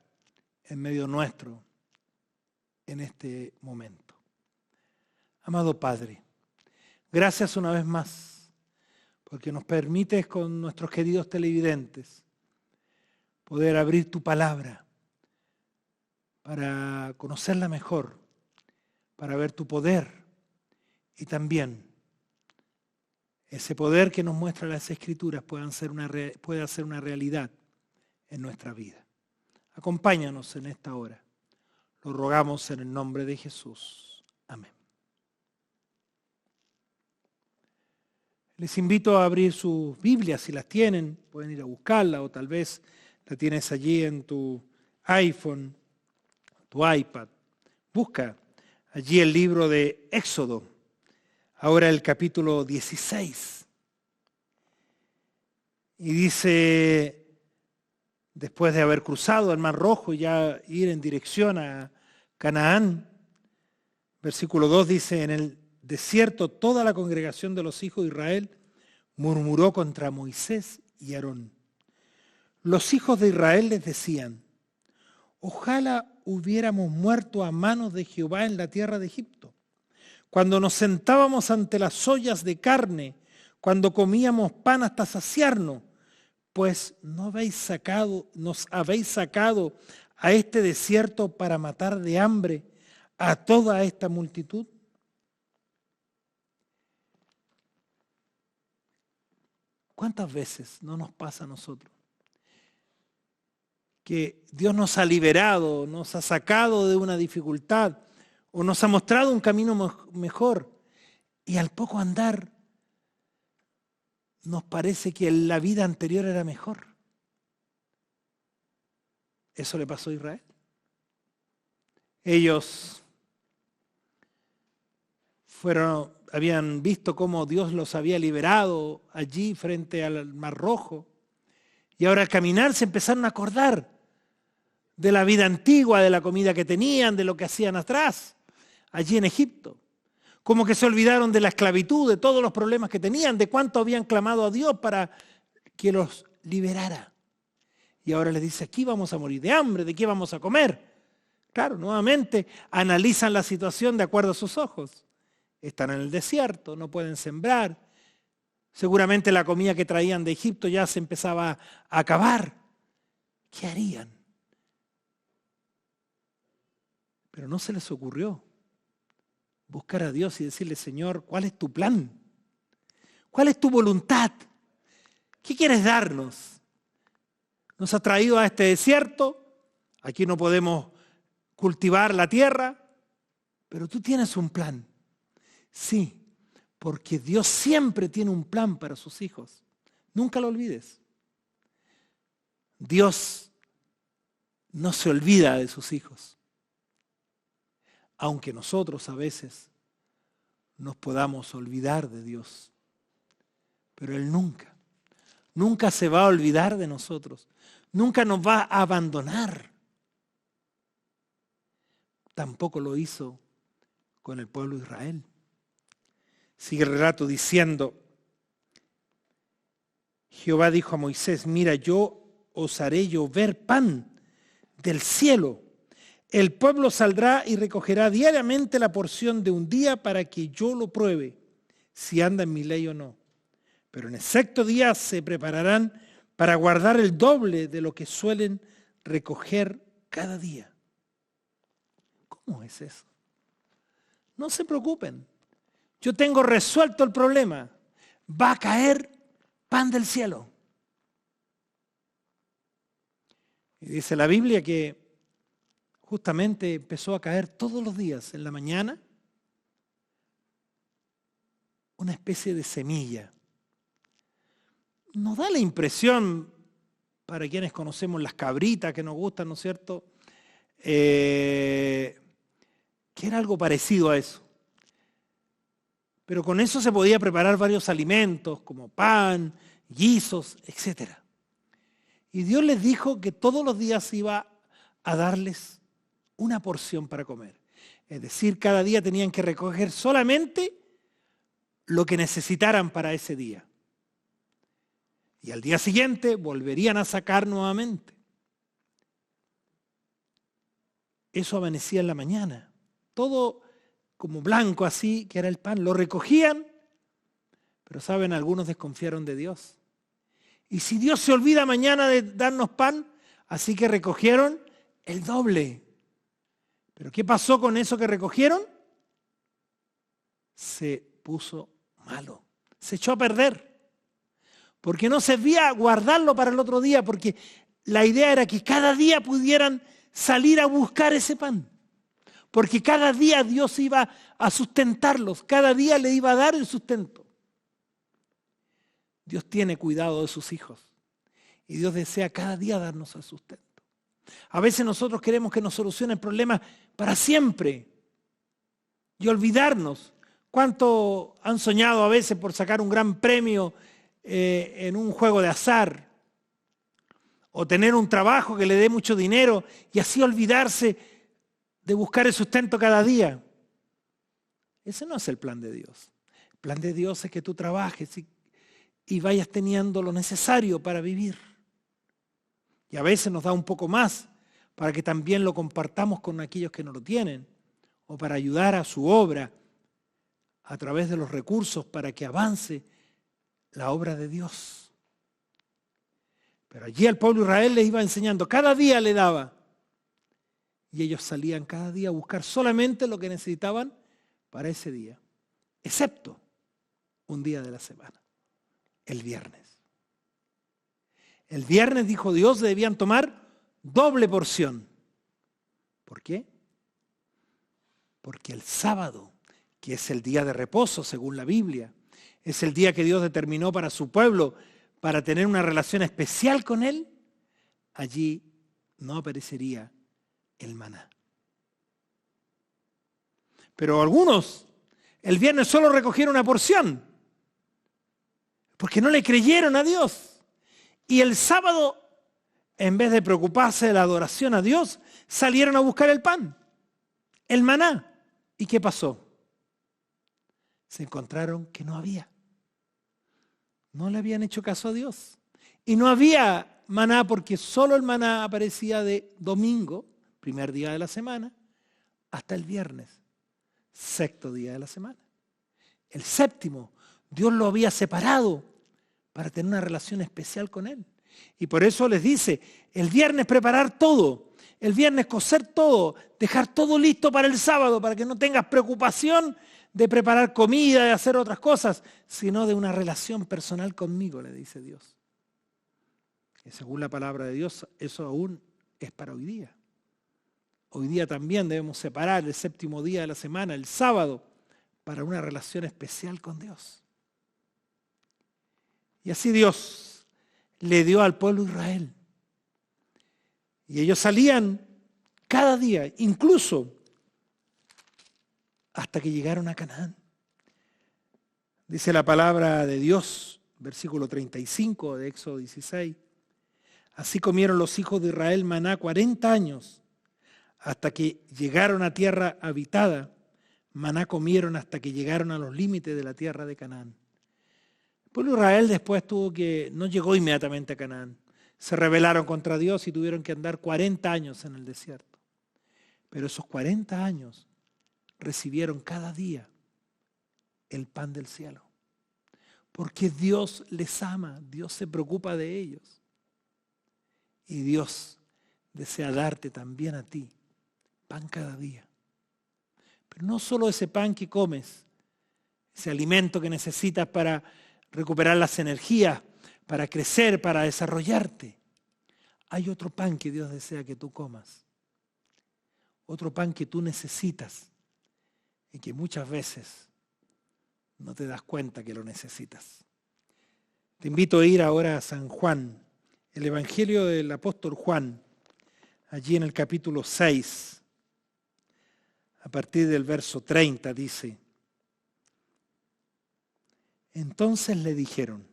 en medio nuestro en este momento. Amado Padre, gracias una vez más porque nos permites con nuestros queridos televidentes poder abrir tu palabra para conocerla mejor, para ver tu poder y también ese poder que nos muestra las Escrituras pueda ser una realidad en nuestra vida. Acompáñanos en esta hora. Lo rogamos en el nombre de Jesús. Amén. Les invito a abrir sus Biblias si las tienen, pueden ir a buscarla o tal vez la tienes allí en tu iPhone, tu iPad. Busca allí el libro de Éxodo, ahora el capítulo 16. Y dice después de haber cruzado el Mar Rojo y ya ir en dirección a Canaán. Versículo 2 dice, en el desierto toda la congregación de los hijos de Israel murmuró contra Moisés y Aarón. Los hijos de Israel les decían, ojalá hubiéramos muerto a manos de Jehová en la tierra de Egipto, cuando nos sentábamos ante las ollas de carne, cuando comíamos pan hasta saciarnos, pues nos habéis sacado a este desierto para matar de hambre a toda esta multitud. ¿Cuántas veces no nos pasa a nosotros que Dios nos ha liberado, nos ha sacado de una dificultad o nos ha mostrado un camino mejor y al poco andar nos parece que la vida anterior era mejor? Eso le pasó a Israel. Ellos habían visto cómo Dios los había liberado allí frente al Mar Rojo y ahora al caminar se empezaron a acordar de la vida antigua, de la comida que tenían, de lo que hacían atrás, allí en Egipto. Como que se olvidaron de la esclavitud, de todos los problemas que tenían, de cuánto habían clamado a Dios para que los liberara. Y ahora les dice, aquí vamos a morir de hambre, ¿de qué vamos a comer? Claro, nuevamente analizan la situación de acuerdo a sus ojos. Están en el desierto, no pueden sembrar. Seguramente la comida que traían de Egipto ya se empezaba a acabar. ¿Qué harían? Pero no se les ocurrió buscar a Dios y decirle, Señor, ¿cuál es tu plan? ¿Cuál es tu voluntad? ¿Qué quieres darnos? Nos has traído a este desierto, aquí no podemos cultivar la tierra, pero tú tienes un plan. Sí, porque Dios siempre tiene un plan para sus hijos. Nunca lo olvides. Dios no se olvida de sus hijos. Aunque nosotros a veces nos podamos olvidar de Dios. Pero Él nunca se va a olvidar de nosotros. Nunca nos va a abandonar. Tampoco lo hizo con el pueblo de Israel. Sigue el relato diciendo, Jehová dijo a Moisés, mira, yo os haré llover pan del cielo. El pueblo saldrá y recogerá diariamente la porción de un día para que yo lo pruebe, si anda en mi ley o no. Pero en el sexto día se prepararán para guardar el doble de lo que suelen recoger cada día. ¿Cómo es eso? No se preocupen. Yo tengo resuelto el problema. Va a caer pan del cielo. Y dice la Biblia que justamente empezó a caer todos los días en la mañana una especie de semilla. Nos da la impresión, para quienes conocemos las cabritas que nos gustan, ¿no es cierto?, que era algo parecido a eso. Pero con eso se podía preparar varios alimentos, como pan, guisos, etc. Y Dios les dijo que todos los días iba a darles una porción para comer. Es decir, cada día tenían que recoger solamente lo que necesitaran para ese día. Y al día siguiente volverían a sacar nuevamente. Eso amanecía en la mañana. Todo como blanco así, que era el pan. Lo recogían, pero saben, algunos desconfiaron de Dios. Y si Dios se olvida mañana de darnos pan, así que recogieron el doble. ¿Pero qué pasó con eso que recogieron? Se puso malo, se echó a perder. Porque no servía guardarlo para el otro día, porque la idea era que cada día pudieran salir a buscar ese pan. Porque cada día Dios iba a sustentarlos, cada día le iba a dar el sustento. Dios tiene cuidado de sus hijos y Dios desea cada día darnos el sustento. A veces nosotros queremos que nos solucione el problema para siempre y olvidarnos. ¿Cuánto han soñado a veces por sacar un gran premio en un juego de azar? o tener un trabajo que le dé mucho dinero y así olvidarse de buscar el sustento cada día. Ese no es el plan de Dios. El plan de Dios es que tú trabajes y vayas teniendo lo necesario para vivir. Y a veces nos da un poco más para que también lo compartamos con aquellos que no lo tienen, o para ayudar a su obra a través de los recursos para que avance la obra de Dios. Pero allí al pueblo de Israel les iba enseñando, cada día le daba. Y ellos salían cada día a buscar solamente lo que necesitaban para ese día, excepto un día de la semana, el viernes. El viernes, dijo Dios, debían tomar doble porción. ¿Por qué? Porque el sábado, que es el día de reposo según la Biblia, es el día que Dios determinó para su pueblo, para tener una relación especial con Él, allí no aparecería el maná. Pero algunos el viernes solo recogieron una porción, porque no le creyeron a Dios. Y el sábado, en vez de preocuparse de la adoración a Dios, salieron a buscar el pan, el maná. ¿Y qué pasó? Se encontraron que no había. No le habían hecho caso a Dios. Y no había maná porque solo el maná aparecía de domingo, primer día de la semana, hasta el viernes, sexto día de la semana. El séptimo, Dios lo había separado para tener una relación especial con Él. Y por eso les dice, el viernes preparar todo, el viernes cocer todo, dejar todo listo para el sábado, para que no tengas preocupación de preparar comida, de hacer otras cosas, sino de una relación personal conmigo, le dice Dios. Y según la palabra de Dios, eso aún es para hoy día. Hoy día también debemos separar el séptimo día de la semana, el sábado, para una relación especial con Dios. Y así Dios le dio al pueblo de Israel. Y ellos salían cada día, incluso hasta que llegaron a Canaán. Dice la palabra de Dios, versículo 35 de Éxodo 16. Así comieron los hijos de Israel maná 40 años, hasta que llegaron a tierra habitada. Maná comieron hasta que llegaron a los límites de la tierra de Canaán. El pueblo de Israel después no llegó inmediatamente a Canaán. Se rebelaron contra Dios y tuvieron que andar 40 años en el desierto. Pero esos 40 años recibieron cada día el pan del cielo. Porque Dios les ama, Dios se preocupa de ellos. Y Dios desea darte también a ti pan cada día. Pero no solo ese pan que comes, ese alimento que necesitas para recuperar las energías, para crecer, para desarrollarte. Hay otro pan que Dios desea que tú comas. Otro pan que tú necesitas y que muchas veces no te das cuenta que lo necesitas. Te invito a ir ahora a San Juan, el Evangelio del apóstol Juan, allí en el capítulo 6, a partir del verso 30 dice: Entonces le dijeron,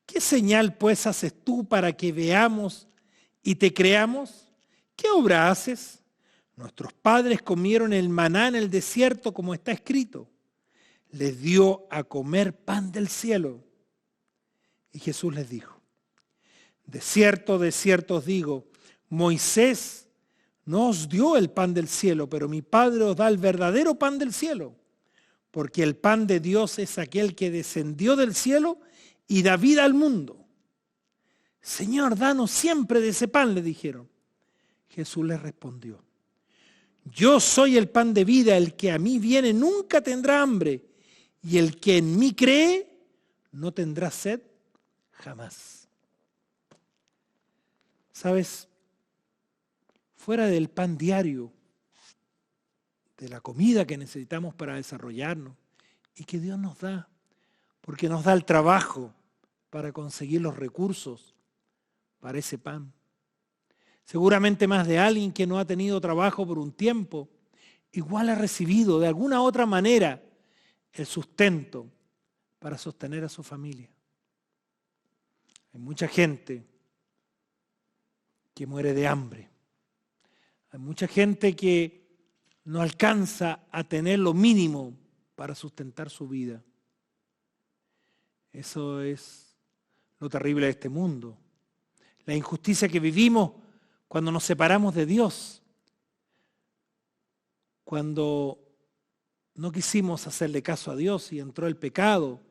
¿qué señal pues haces tú para que veamos y te creamos? ¿Qué obra haces? Nuestros padres comieron el maná en el desierto, como está escrito. Les dio a comer pan del cielo. Y Jesús les dijo, de cierto os digo, Moisés no os dio el pan del cielo, pero mi Padre os da el verdadero pan del cielo. Porque el pan de Dios es aquel que descendió del cielo y da vida al mundo. Señor, danos siempre de ese pan, le dijeron. Jesús les respondió, yo soy el pan de vida, el que a mí viene nunca tendrá hambre, y el que en mí cree no tendrá sed jamás. ¿Sabes? Fuera del pan diario, de la comida que necesitamos para desarrollarnos y que Dios nos da, porque nos da el trabajo para conseguir los recursos para ese pan. Seguramente más de alguien que no ha tenido trabajo por un tiempo, igual ha recibido de alguna otra manera el sustento para sostener a su familia. Hay mucha gente que muere de hambre. Hay mucha gente que no alcanza a tener lo mínimo para sustentar su vida. Eso es lo terrible de este mundo. La injusticia que vivimos cuando nos separamos de Dios, cuando no quisimos hacerle caso a Dios y entró el pecado,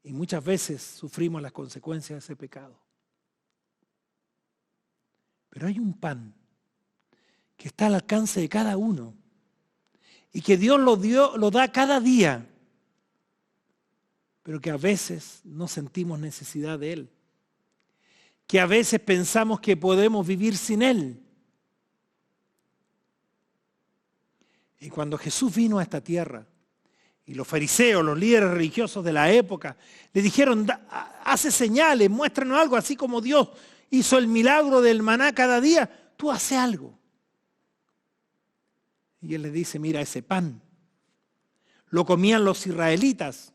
y muchas veces sufrimos las consecuencias de ese pecado. Pero hay un pan que está al alcance de cada uno y que Dios lo da cada día, pero que a veces no sentimos necesidad de Él, que a veces pensamos que podemos vivir sin Él. Y cuando Jesús vino a esta tierra, y los fariseos, los líderes religiosos de la época, le dijeron, hace señales, muéstranos algo, así como Dios hizo el milagro del maná cada día, tú hace algo. Y Él les dice, mira ese pan, lo comían los israelitas,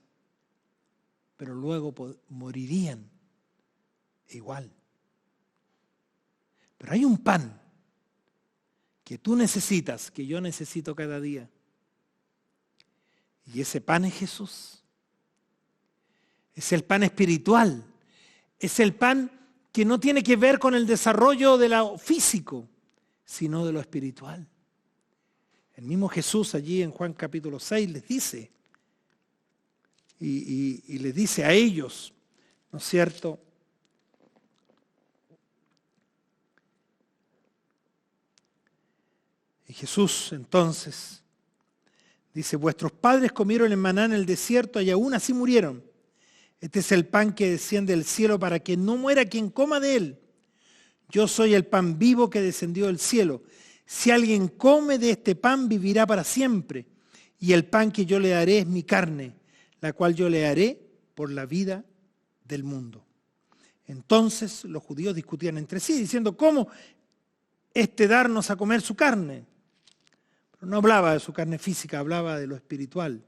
pero luego morirían igual. Pero hay un pan que tú necesitas, que yo necesito cada día. Y ese pan es Jesús. Es el pan espiritual. Es el pan que no tiene que ver con el desarrollo de lo físico, sino de lo espiritual. El mismo Jesús allí en Juan capítulo 6 les dice, y les dice a ellos, ¿no es cierto?, y Jesús entonces dice, vuestros padres comieron el maná en el desierto y aún así murieron. Este es el pan que desciende del cielo para que no muera quien coma de él. Yo soy el pan vivo que descendió del cielo. Si alguien come de este pan, vivirá para siempre. Y el pan que yo le daré es mi carne, la cual yo le haré por la vida del mundo. Entonces los judíos discutían entre sí, diciendo, ¿cómo darnos a comer su carne? Pero no hablaba de su carne física, hablaba de lo espiritual.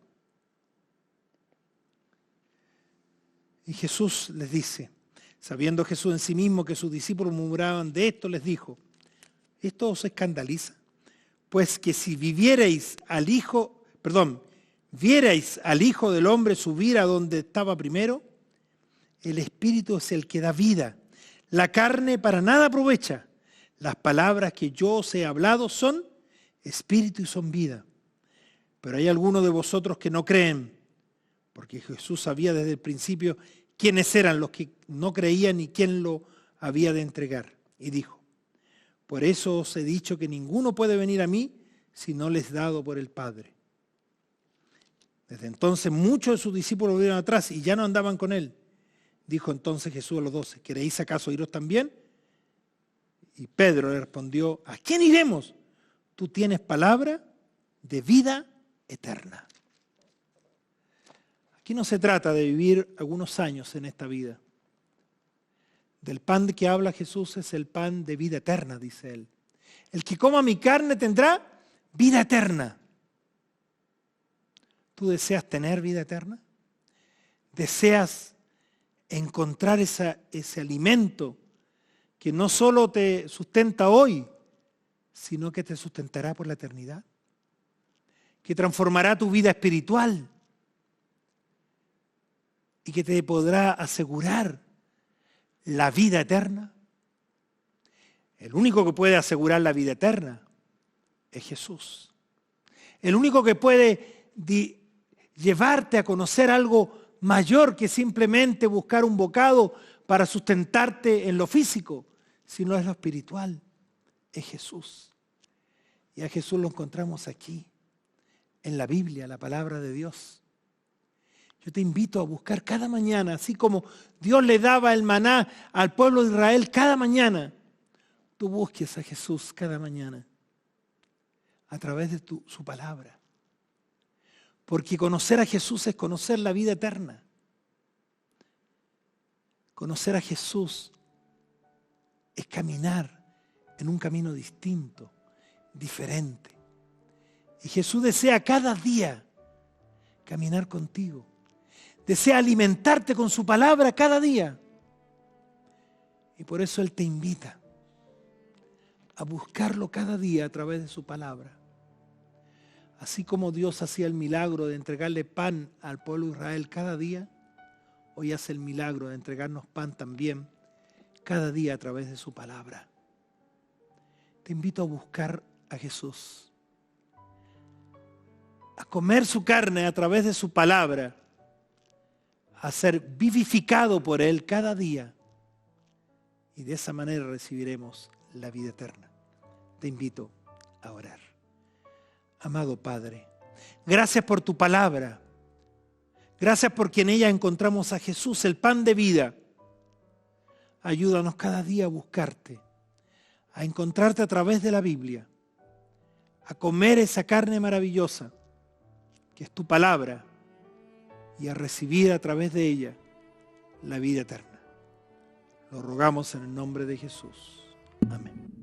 Y Jesús les dice, sabiendo Jesús en sí mismo que sus discípulos murmuraban de esto, les dijo, ¿esto os escandaliza? Pues que si vierais al Hijo del Hombre subir a donde estaba primero, el Espíritu es el que da vida. La carne para nada aprovecha. Las palabras que yo os he hablado son espíritu y son vida. Pero hay algunos de vosotros que no creen, porque Jesús sabía desde el principio quiénes eran los que no creían y quién lo había de entregar. Y dijo, por eso os he dicho que ninguno puede venir a mí si no les es dado por el Padre. Desde entonces muchos de sus discípulos volvieron atrás y ya no andaban con él. Dijo entonces Jesús a los 12, ¿queréis acaso iros también? Y Pedro le respondió, ¿a quién iremos? Tú tienes palabra de vida eterna. Aquí no se trata de vivir algunos años en esta vida. Del pan de que habla Jesús es el pan de vida eterna, dice él. El que coma mi carne tendrá vida eterna. ¿Tú deseas tener vida eterna? ¿Deseas encontrar ese alimento que no solo te sustenta hoy, sino que te sustentará por la eternidad? Que transformará tu vida espiritual y que te podrá asegurar la vida eterna. El único que puede asegurar la vida eterna es Jesús. El único que puede llevarte a conocer algo mayor que simplemente buscar un bocado para sustentarte en lo físico, sino es lo espiritual, es Jesús. Y a Jesús lo encontramos aquí, en la Biblia, la palabra de Dios. Yo te invito a buscar cada mañana, así como Dios le daba el maná al pueblo de Israel cada mañana, tú busques a Jesús cada mañana a través de su palabra. Porque conocer a Jesús es conocer la vida eterna. Conocer a Jesús es caminar en un camino distinto, diferente. Y Jesús desea cada día caminar contigo. Desea alimentarte con su palabra cada día. Y por eso Él te invita a buscarlo cada día a través de su palabra. Así como Dios hacía el milagro de entregarle pan al pueblo de Israel cada día, hoy hace el milagro de entregarnos pan también cada día a través de su palabra. Te invito a buscar a Jesús, a comer su carne a través de su palabra, a ser vivificado por Él cada día, y de esa manera recibiremos la vida eterna. Te invito a orar. Amado Padre, gracias por tu palabra. Gracias porque en ella encontramos a Jesús, el pan de vida. Ayúdanos cada día a buscarte, a encontrarte a través de la Biblia, a comer esa carne maravillosa que es tu palabra y a recibir a través de ella la vida eterna. Lo rogamos en el nombre de Jesús. Amén.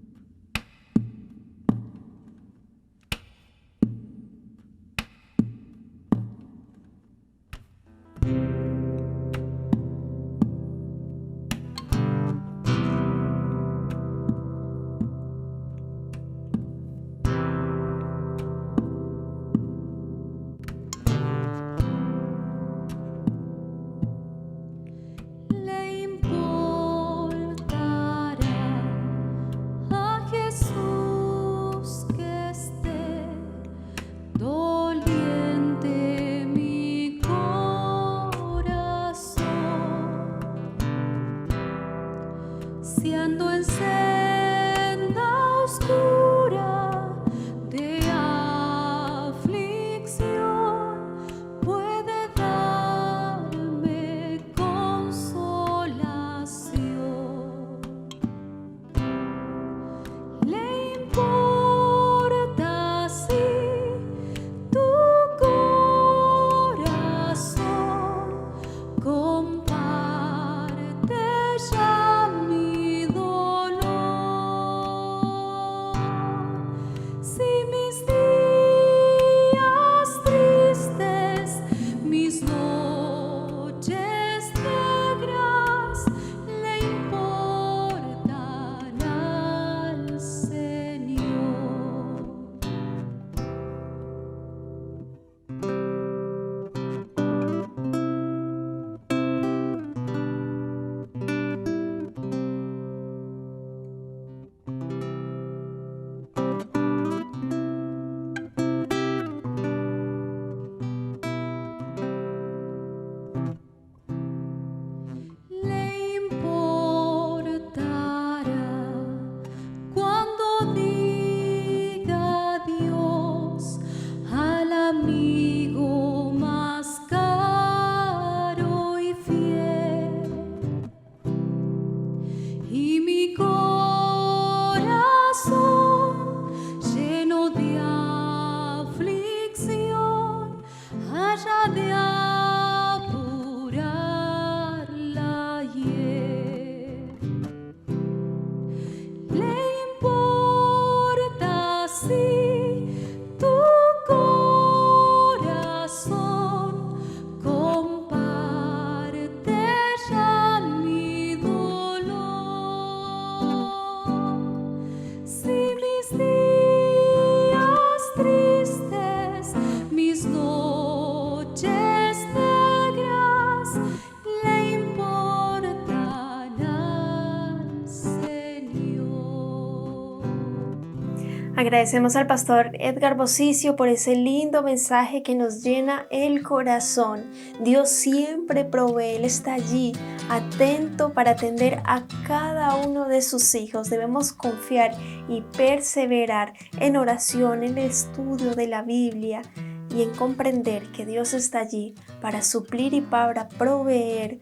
Agradecemos al pastor Edgar Bosicio por ese lindo mensaje que nos llena el corazón. Dios siempre provee, Él está allí, atento para atender a cada uno de sus hijos. Debemos confiar y perseverar en oración, en el estudio de la Biblia y en comprender que Dios está allí para suplir y para proveer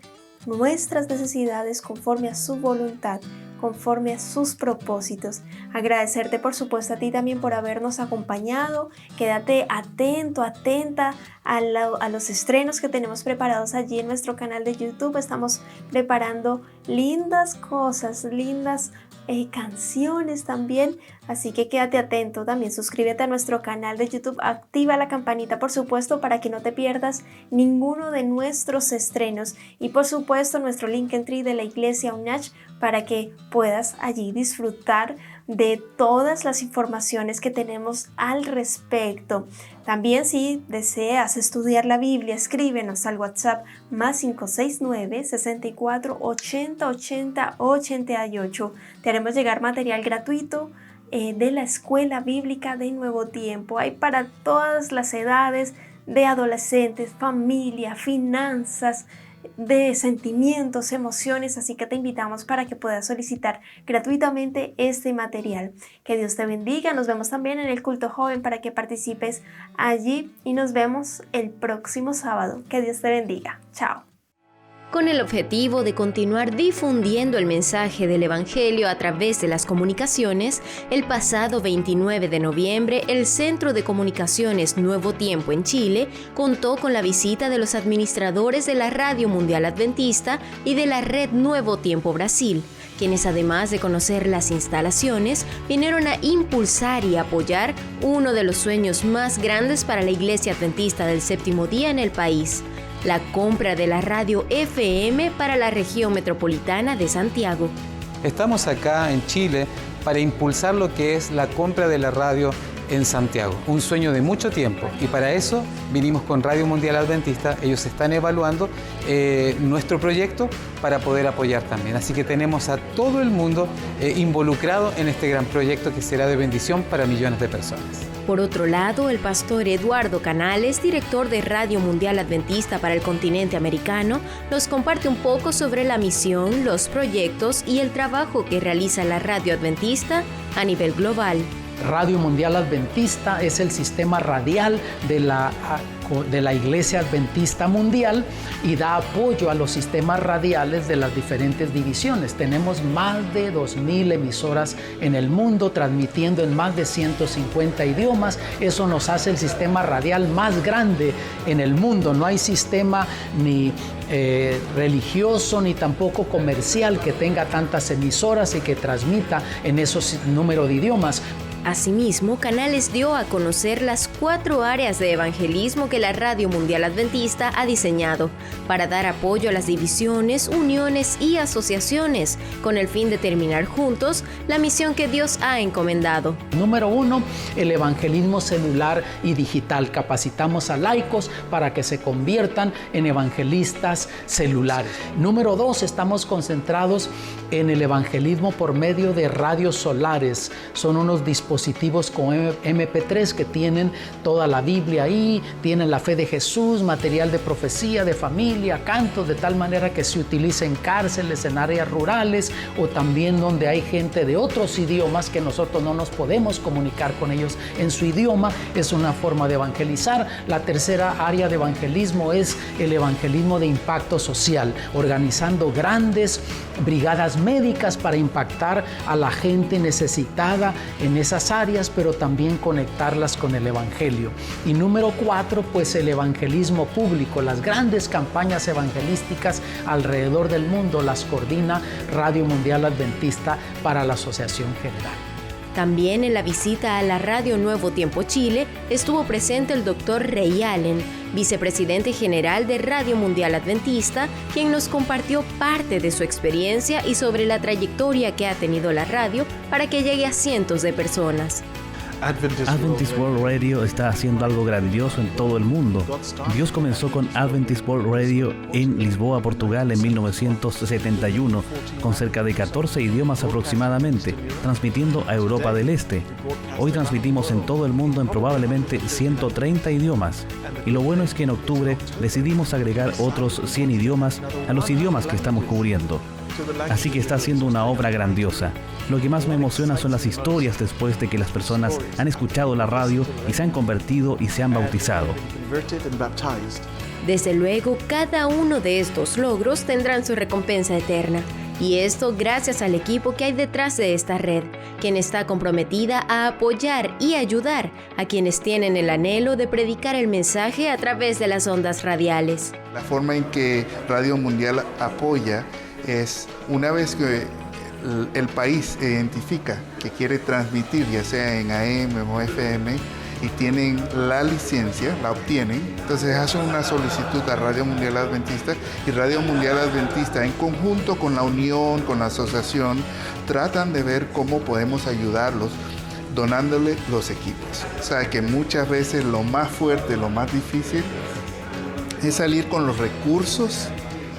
nuestras necesidades conforme a su voluntad, conforme a sus propósitos. Agradecerte por supuesto a ti también por habernos acompañado. Quédate atento, atenta a los estrenos que tenemos preparados allí en nuestro canal de YouTube. Estamos preparando lindas cosas, lindas canciones también, así que quédate atento. También suscríbete a nuestro canal de YouTube, activa la campanita por supuesto para que no te pierdas ninguno de nuestros estrenos, y por supuesto nuestro Linktree de la Iglesia UNACH para que puedas allí disfrutar de todas las informaciones que tenemos al respecto. También si deseas estudiar la Biblia, escríbenos al WhatsApp +569 64 80 80 88. Te haremos llegar material gratuito de la Escuela Bíblica de Nuevo Tiempo. Hay para todas las edades, de adolescentes, familia, finanzas, de sentimientos, emociones, así que te invitamos para que puedas solicitar gratuitamente este material. Que Dios te bendiga, nos vemos también en el culto joven para que participes allí y nos vemos el próximo sábado. Que Dios te bendiga, chao. Con el objetivo de continuar difundiendo el mensaje del Evangelio a través de las comunicaciones, el pasado 29 de noviembre, el Centro de Comunicaciones Nuevo Tiempo en Chile contó con la visita de los administradores de la Radio Mundial Adventista y de la Red Nuevo Tiempo Brasil, quienes además de conocer las instalaciones, vinieron a impulsar y apoyar uno de los sueños más grandes para la Iglesia Adventista del Séptimo Día en el país: la compra de la radio FM para la región metropolitana de Santiago. Estamos acá en Chile para impulsar lo que es la compra de la radio en Santiago, un sueño de mucho tiempo, y para eso vinimos con Radio Mundial Adventista. Ellos están evaluando nuestro proyecto para poder apoyar también, así que tenemos a todo el mundo involucrado en este gran proyecto que será de bendición para millones de personas. Por otro lado, el pastor Eduardo Canales, director de Radio Mundial Adventista para el continente americano, nos comparte un poco sobre la misión, los proyectos y el trabajo que realiza la radio adventista a nivel global. Radio Mundial Adventista es el sistema radial de la Iglesia Adventista Mundial y da apoyo a los sistemas radiales de las diferentes divisiones. Tenemos más de 2,000 emisoras en el mundo, transmitiendo en más de 150 idiomas. Eso nos hace el sistema radial más grande en el mundo. No hay sistema ni religioso ni tampoco comercial que tenga tantas emisoras y que transmita en esos número de idiomas. Asimismo, Canales dio a conocer las 4 áreas de evangelismo que la Radio Mundial Adventista ha diseñado para dar apoyo a las divisiones, uniones y asociaciones, con el fin de terminar juntos la misión que Dios ha encomendado. Número 1, el evangelismo celular y digital. Capacitamos a laicos para que se conviertan en evangelistas celulares. Número 2, estamos concentrados en el evangelismo por medio de radios solares. Son unos dispositivos con MP3 que tienen toda la Biblia ahí, tienen la fe de Jesús, material de profecía, de familia, cantos, de tal manera que se utiliza en cárceles, en áreas rurales o también donde hay gente de otros idiomas que nosotros no nos podemos comunicar con ellos en su idioma. Es una forma de evangelizar. La tercera área de evangelismo es el evangelismo de impacto social, organizando grandes brigadas médicas para impactar a la gente necesitada en esas áreas, pero también conectarlas con el evangelio. Y número 4, pues el evangelismo público. Las grandes campañas evangelísticas alrededor del mundo las coordina Radio Mundial Adventista para la Asociación General. También en la visita a la Radio Nuevo Tiempo Chile estuvo presente el Dr. Ray Allen, vicepresidente general de Radio Mundial Adventista, quien nos compartió parte de su experiencia y sobre la trayectoria que ha tenido la radio para que llegue a cientos de personas. Adventist World Radio está haciendo algo grandioso en todo el mundo. Dios comenzó con Adventist World Radio en Lisboa, Portugal, en 1971, con cerca de 14 idiomas aproximadamente, transmitiendo a Europa del Este. Hoy transmitimos en todo el mundo en probablemente 130 idiomas. Y lo bueno es que en octubre decidimos agregar otros 100 idiomas a los idiomas que estamos cubriendo. Así que está haciendo una obra grandiosa. Lo que más me emociona son las historias después de que las personas han escuchado la radio y se han convertido y se han bautizado. Desde luego, cada uno de estos logros tendrán su recompensa eterna. Y esto gracias al equipo que hay detrás de esta red, quien está comprometida a apoyar y ayudar a quienes tienen el anhelo de predicar el mensaje a través de las ondas radiales. La forma en que Radio Mundial apoya es una vez que el país identifica que quiere transmitir, ya sea en AM o FM, y tienen la licencia, la obtienen, entonces hacen una solicitud a Radio Mundial Adventista y Radio Mundial Adventista en conjunto con la unión, con la asociación, tratan de ver cómo podemos ayudarlos donándole los equipos. O sea que muchas veces lo más fuerte, lo más difícil es salir con los recursos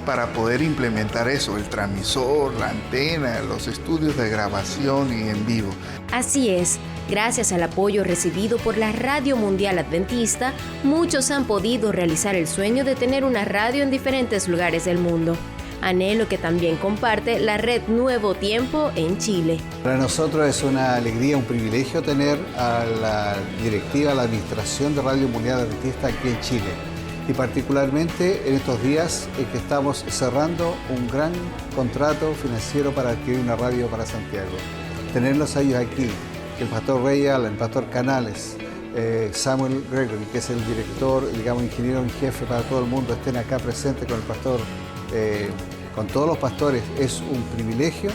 para poder implementar eso, el transmisor, la antena, los estudios de grabación y en vivo. Así es, gracias al apoyo recibido por la Radio Mundial Adventista, muchos han podido realizar el sueño de tener una radio en diferentes lugares del mundo. Anhelo que también comparte la red Nuevo Tiempo en Chile. Para nosotros es una alegría, un privilegio tener a la directiva, a la administración de Radio Mundial Adventista aquí en Chile. Y particularmente en estos días en que estamos cerrando un gran contrato financiero para adquirir una radio para Santiago. Tenerlos a ellos aquí, el pastor Reyal, el pastor Canales, Samuel Gregory, que es el director, digamos, ingeniero en jefe para todo el mundo, estén acá presentes con el pastor, con todos los pastores, es un privilegio.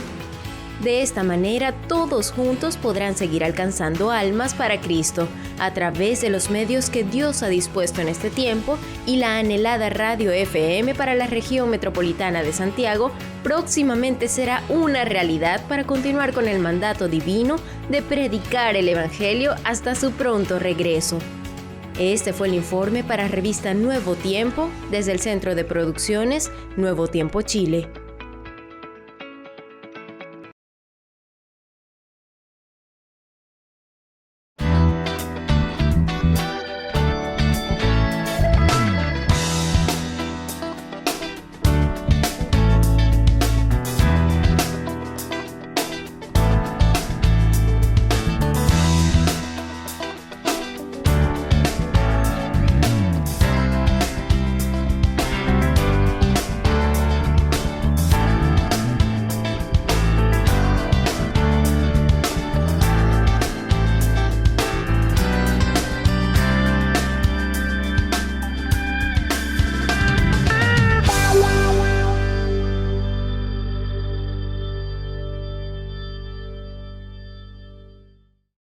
De esta manera, todos juntos podrán seguir alcanzando almas para Cristo a través de los medios que Dios ha dispuesto en este tiempo, y la anhelada Radio FM para la región metropolitana de Santiago próximamente será una realidad para continuar con el mandato divino de predicar el Evangelio hasta su pronto regreso. Este fue el informe para Revista Nuevo Tiempo desde el Centro de Producciones Nuevo Tiempo Chile.